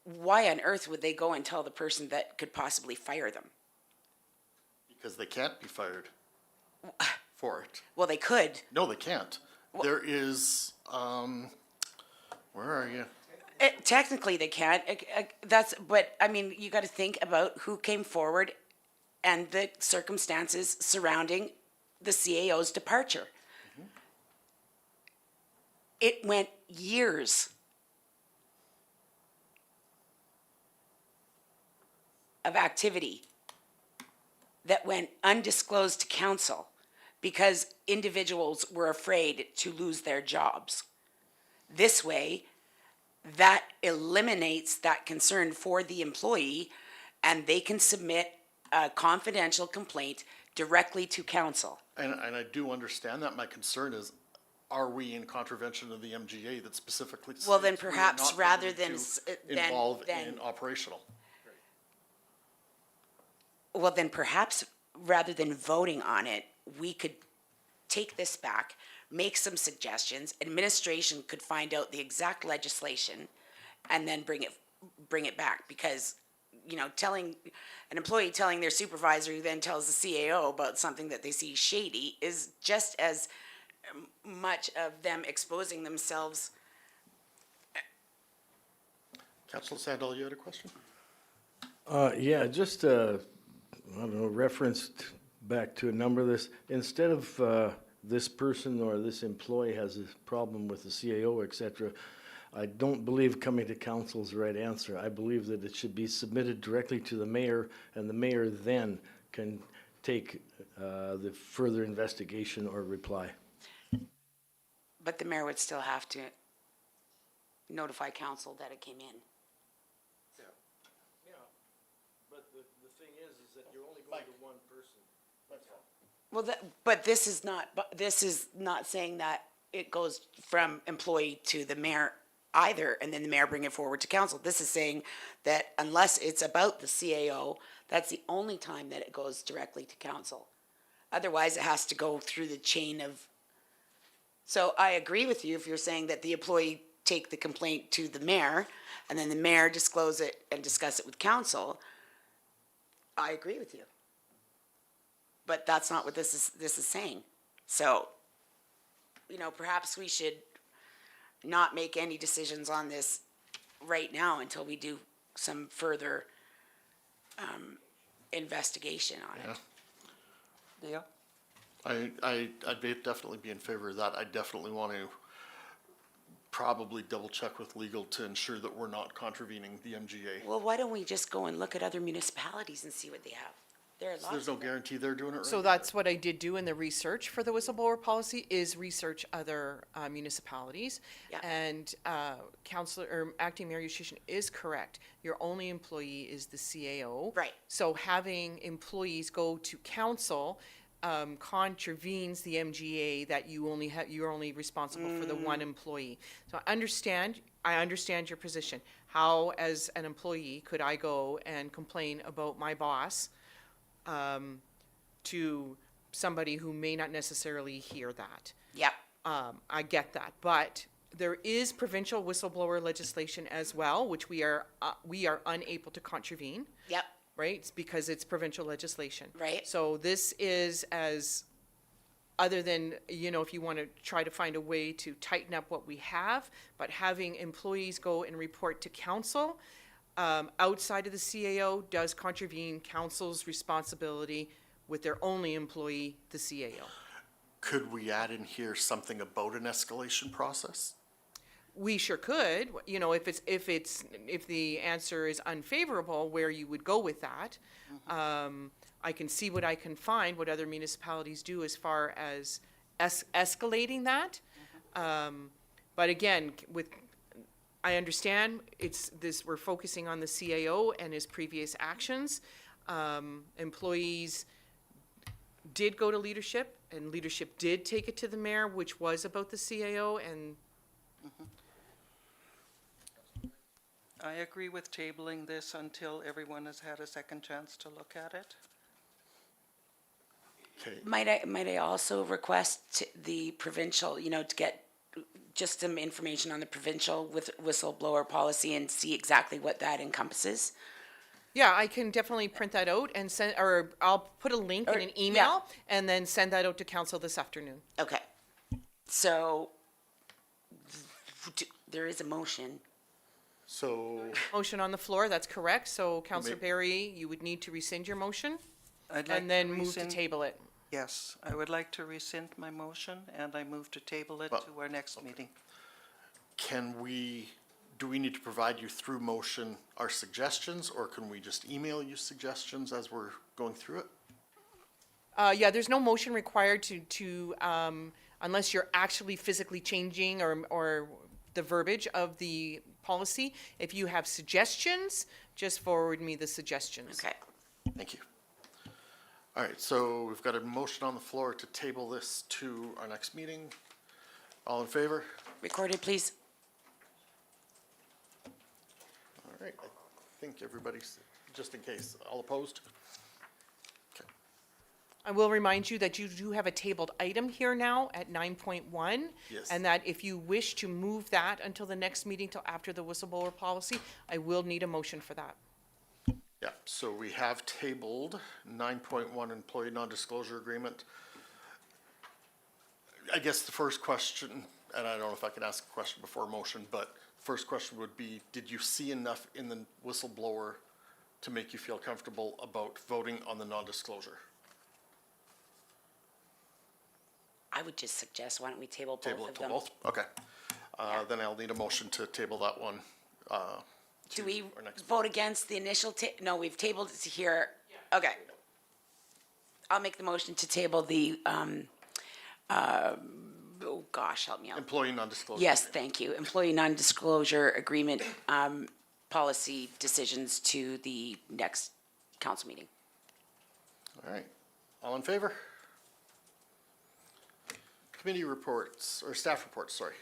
Why on earth would they go and tell the person that could possibly fire them? Because they can't be fired for it. Well, they could. No, they can't. There is, where are you? Technically, they can't. But I mean, you got to think about who came forward and the circumstances surrounding the CAO's departure. Mm-hmm. It went years of activity that went undisclosed to council because individuals were afraid to lose their jobs. This way, that eliminates that concern for the employee, and they can submit a confidential complaint directly to council. And I do understand that. My concern is, are we in contravention of the MGA that specifically states Well, then we are perhaps not rather permitted than to involve in operational? Well, then perhaps rather than voting on it, we could take this back, make some suggestions, administration could find out the exact legislation, and then bring it back, because, you know, an employee telling their supervisor who then tells the CAO about something that they see shady is just as much of them exposing themselves. Councilor Sandal, you had a question? Yeah, just, I don't know, referenced back to a number of this. Instead of this person or this employee has a problem with the CAO, et cetera, I don't believe coming to council is the right answer. I believe that it should be submitted directly to the mayor, and the mayor then can take the further investigation or reply. But the mayor would still have to notify council that it came in. Yeah, but the thing is that you're only going to one person. Well, but this is not saying that it goes from employee to the mayor either, and then the mayor bring it forward to council. This is saying that unless it's about the CAO, that's the only time that it goes directly to council. Otherwise, it has to go through the chain of. So I agree with you if you're saying that the employee take the complaint to the mayor, and then the mayor disclose it and discuss it with council. I agree with you. But that's not what this is saying. So, perhaps we should not make any decisions on this right now until we do some further investigation on it. Dale? I'd definitely be in favor of that. I definitely want to probably double check with legal to ensure that we're not contravening the MGA. Well, why don't we just go and look at other municipalities and see what they have? There are So lots. there's no guarantee they're doing it right? So that's what I did do in the research for the whistleblower policy, is research other municipalities. Yeah. And Acting Mayor Yushishin is correct. Your only employee is the CAO. Right. So having employees go to council contravenes the MGA that you're only responsible for the one employee. So I understand your position. How, as an employee, could I go and complain about my boss to somebody who may not necessarily hear that? Yep. I get that, but there is provincial whistleblower legislation as well, which we are unable to contravene. Yep. Right? It's because it's provincial legislation. Right. So this is other than, if you want to try to find a way to tighten up what we have, but having employees go and report to council outside of the CAO does contravene council's responsibility with their only employee, the CAO. Could we add in here something about an escalation process? We sure could, if the answer is unfavorable, where you would go with that. I can see what I can find, what other municipalities do as far as escalating that. But again, I understand we're focusing on the CAO and his previous actions. Employees did go to leadership, and leadership did take it to the mayor, which was about the CAO, and I agree with tabling this until everyone has had a second chance to look at it. Okay, Might I also request the provincial, to get just some information on the provincial whistleblower policy and see exactly what that encompasses? yeah, I can definitely print that out and send, or I'll put a link in an email and then send that out to council this afternoon. Okay. So there is a motion. so, Motion on the floor, that's correct. So Councillor May- Barry, you would need to rescind your motion I'd like and then to move to rescind- table it. Yes, I would like to rescind my motion, and I move to table it Well- to our next meeting. do we need to provide you through motion our suggestions, or can we just email you suggestions as we're going through it? Yeah, there's no motion required to unless you're actually physically changing or the verbiage of the policy. If you have suggestions, just forward me the suggestions. Okay. Thank you. All right, so we've got a motion on the floor to table this to our next meeting. All in favor? Recorded, please. All right, I think everybody's, just in case, all opposed? Okay. I will remind you that you do have a tabled item here now at 9.1. Yes. And that if you wish to move that until the next meeting, till after the whistleblower policy, I will need a motion for that. Yeah, so we have tabled 9.1 employee non-disclosure agreement. I guess the first question, and I don't know if I can ask a question before motion, but first question would be, did you see enough in the whistleblower to make you feel comfortable about voting on the non-disclosure? I would just suggest, why don't we table both Table it of to them? both? Okay. Then I'll need a motion to table that one. Do to we our next vote against the initial no, we've tabled it to here. Okay. I'll make the motion to table the, oh gosh, help me out. Employee non-disclosure. Yes, thank you. Employee non-disclosure agreement, policy decisions to the next council meeting. All right, all in favor? Committee reports, or staff reports, sorry.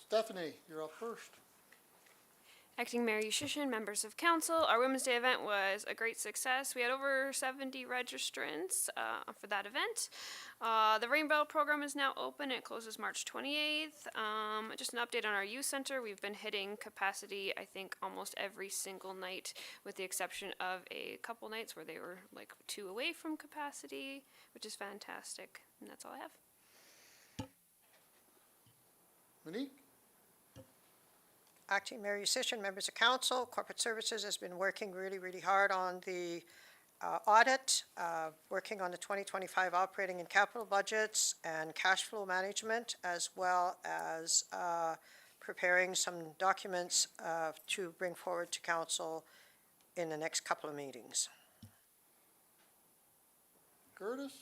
Stephanie, you're up first. Acting Mayor Yushishin, members of council, our Women's Day event was a great success. We had over 70 registrants for that event. The Rainbow program is now open. It closes March 28th. Just an update on our youth center. We've been hitting capacity, I think, almost every single night, with the exception of a couple nights where they were like 2 away from capacity, which is fantastic. And that's all I have. Monique? Acting Mayor Yushishin, members of council, corporate services has been working really, really hard on the audit, working on the 2025 operating and capital budgets and cash flow management, as well as preparing some documents to bring forward to council in the next couple of meetings. Curtis?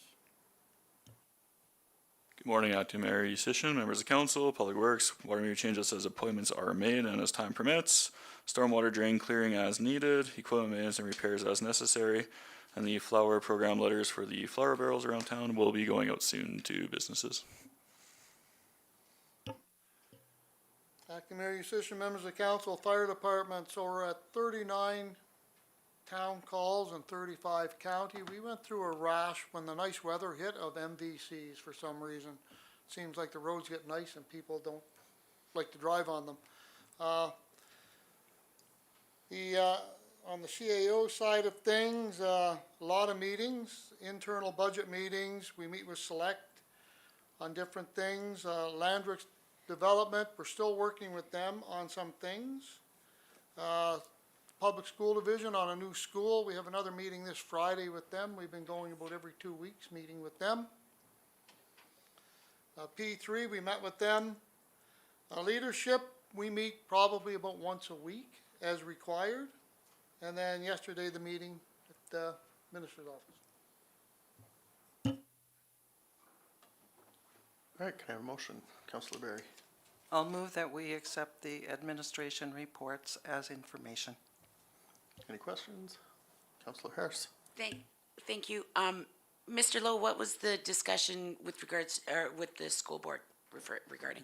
Good morning, Acting Mayor Yushishin, members of council, public works, water meter changes as appointments are made and as time permits, stormwater drain clearing as needed, equipment maintenance and repairs as necessary, and the flower program letters for the flower barrels around town will be going out soon to businesses. Acting Mayor Yushishin, members of council, fire department, so we're at 39 town calls and 35 county. We went through a rash when the nice weather hit of MVCs for some reason. Seems like the roads get nice and people don't like to drive on them. On the CAO side of things, a lot of meetings, internal budget meetings. We meet with Select on different things. Landrick's development, we're still working with them on some things. Public School Division on a new school. We have another meeting this Friday with them. We've been going about every 2 weeks, meeting with them. P3, we met with them. Leadership, we meet probably about once a week as required. And then yesterday, the meeting at the Minister's office. All right, can I have a motion? Councillor Barry. I'll move that we accept the administration reports as information. Any questions? Councillor Harris. Thank you. Mr. Lowe, what was the discussion with regards, or with the school board regarding?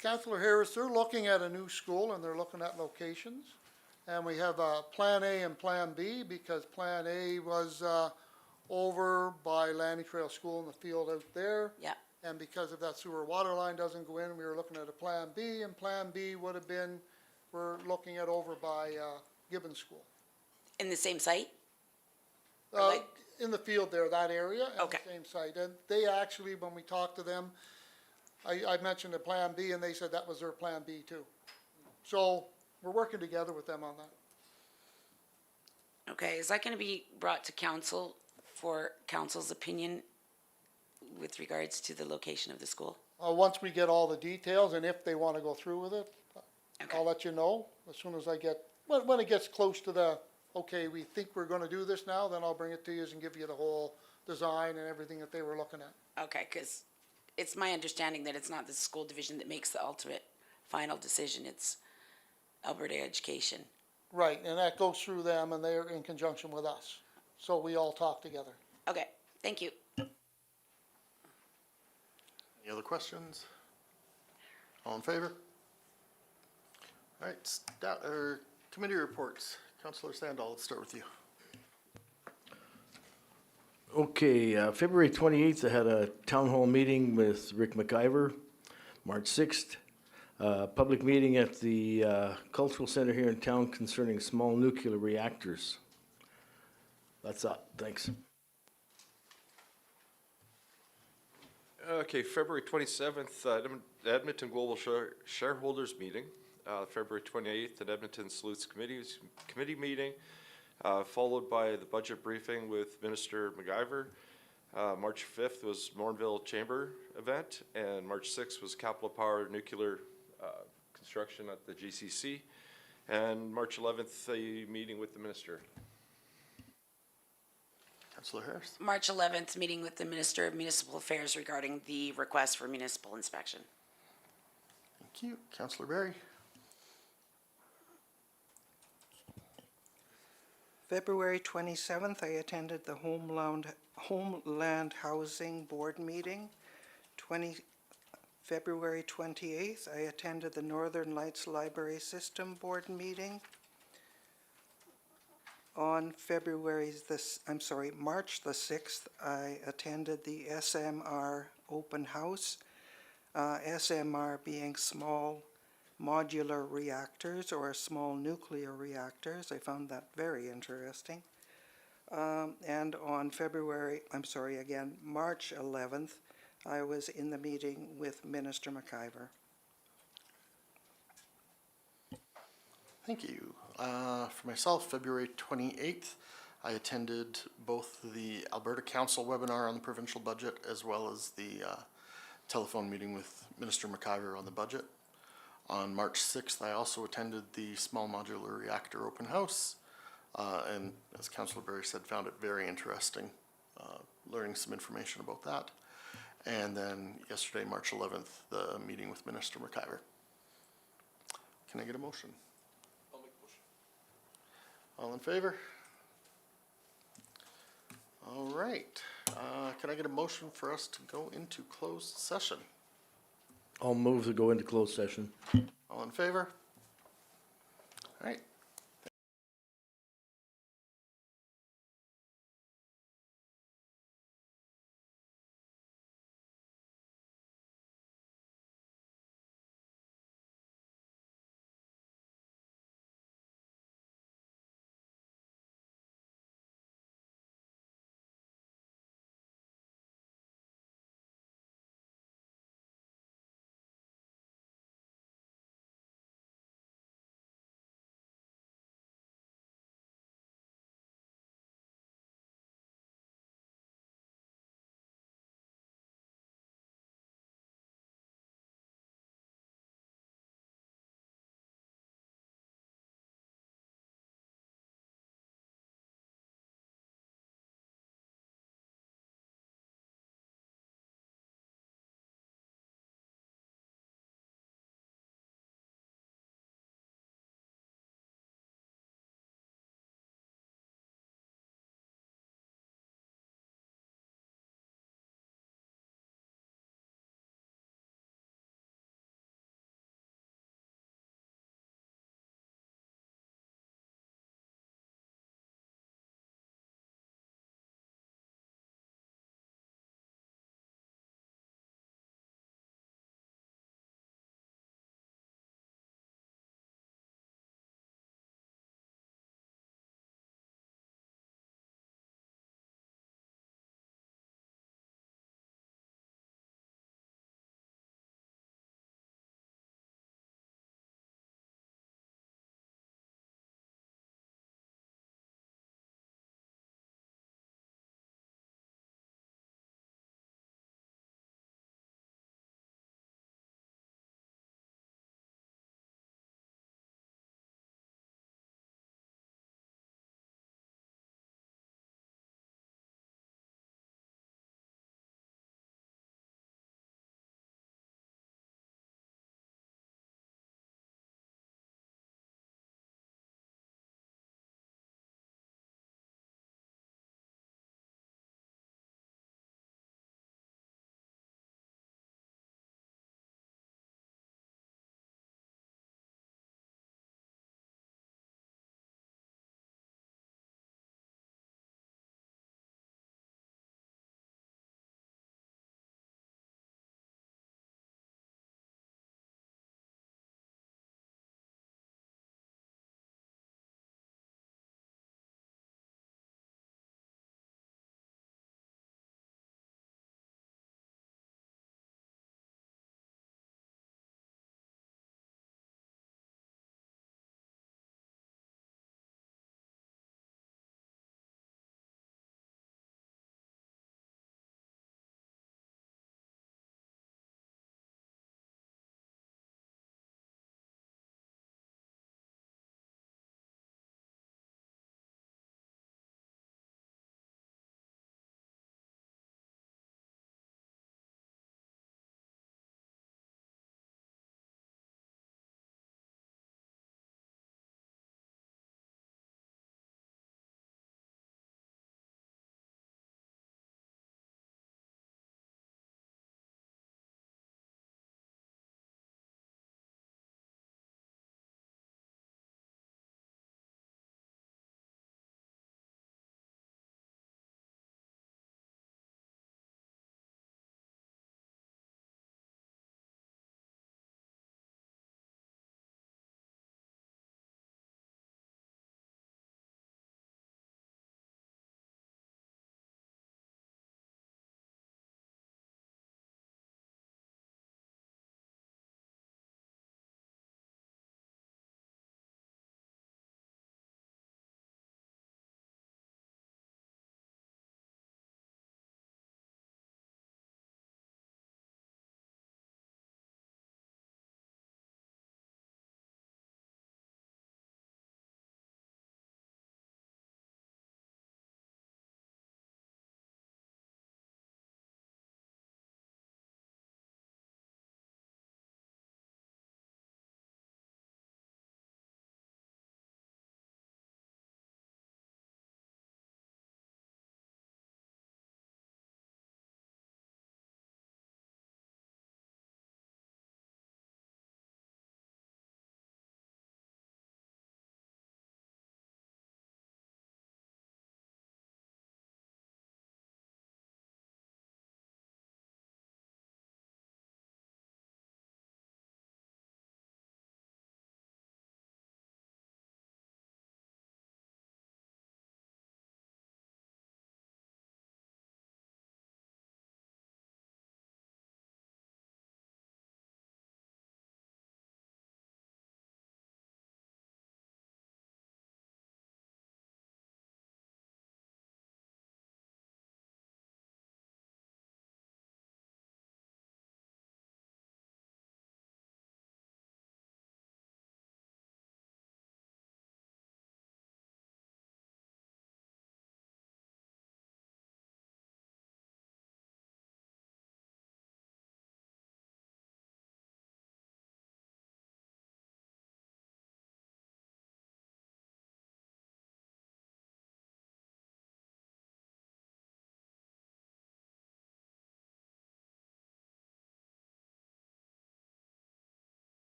Councillor Harris, they're looking at a new school and they're looking at locations. And we have Plan A and Plan B, because Plan A was over by Lanning Trail School in the field out there. Yeah. And because of that sewer water line doesn't go in, we were looking at a Plan B, and Plan B would have been, we're looking at over by Gibbons School. In the same site? In the field there, that area, and Okay. the same site. And they actually, when we talked to them, I mentioned a Plan B, and they said that was their Plan B too. So we're working together with them on that. Okay, is that gonna be brought to council for council's opinion with regards to the location of the school? Once we get all the details, and if they want to go through with it, Okay. I'll let you know as soon as I get, when it gets close to the, okay, we think we're going to do this now, then I'll bring it to you and give you the whole design and everything that they were looking at. Okay, because it's my understanding that it's not the school division that makes the ultimate final decision, it's Alberta Education. Right, and that goes through them, and they're in conjunction with us. So we all talk together. Okay, thank you. Any other questions? All in favor? All right, committee reports. Councillor Sandal, let's start with you. Okay, February 28th, I had a town hall meeting with Rick McIver. March 6th, public meeting at the Cultural Center here in town concerning small nuclear reactors. That's up, thanks. Okay, February 27th, Edmonton Global Shareholders Meeting. February 28th, at Edmonton Salutes Committee meeting, followed by the budget briefing with Minister McIver. March 5th was Morinville Chamber event, and March 6th was Capital Power Nuclear construction at the GCC, and March 11th, a meeting with the Minister. Councillor Harris. March 11th, meeting with the Minister of Municipal Affairs regarding the request for municipal inspection. Thank you. Councillor Berry. February 27th, I attended the Homeland Housing Board meeting. February 28th, I attended the Northern Lights Library System Board meeting. On March the 6th, I attended the SMR open house. SMR being small modular reactors or small nuclear reactors. I found that very interesting. And on March 11th, I was in the meeting with Minister McIver. Thank you. For myself, February 28th, I attended both the Alberta Council webinar on the provincial budget as well as the telephone meeting with Minister McIver on the budget. On March 6th, I also attended the Small Modular Reactor Open House, and as Councillor Berry said, found it very interesting, learning some information about that. And then yesterday, March 11th, the meeting with Minister McIver. Can I get a motion? I'll make a motion. All in favor? All right. Can I get a motion for us to go into closed session? I'll move to go into closed session. All in favor? All right.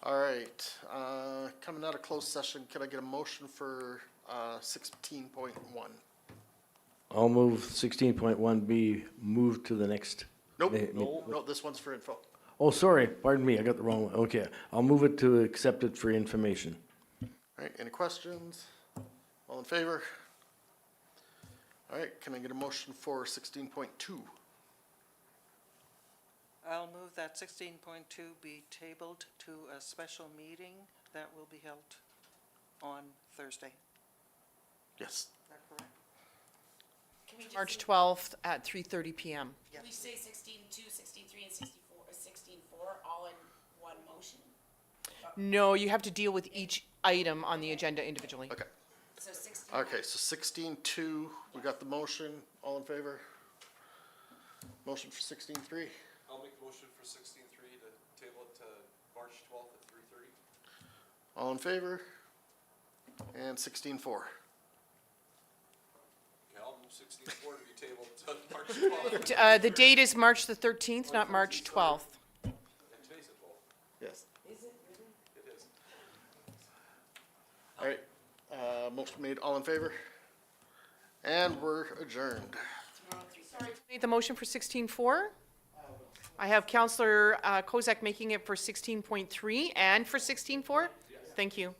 All right, coming out of closed session, can I get a motion for, 16.1? I'll move 16.1 be moved to the next. Nope, No. no, this one's for info. Oh, sorry, pardon me, I got the wrong one. Okay, I'll move it to accept it for information. All right, any questions? All in favor? All right, can I get a motion for 16.2? I'll move that 16.2 be tabled to a special meeting that will be held on Thursday. Yes. Is that correct? Can we just March say- 12th at 3:30 PM. Can we say 16.2, 16.3, and 16.4 all in one motion? No, you have to deal with each item on the agenda individually. Okay, So 16. okay, so 16.2, we got the motion, all in favor? Motion for 16.3, I'll make a motion for 16.3 to table it to March 12th at 3:30. all in favor? And 16.4. Okay, I'll move 16.4 to be tabled to March 12th. The date is March the 13th, not March 12th. And today's the 12th. Yes. Is it really? It is. All right, motion made, all in favor? And we're adjourned. Tomorrow, 3:30. Made the motion for 16.4? I have Counselor Kozak making it for 16.3 and for 16.4? Thank you.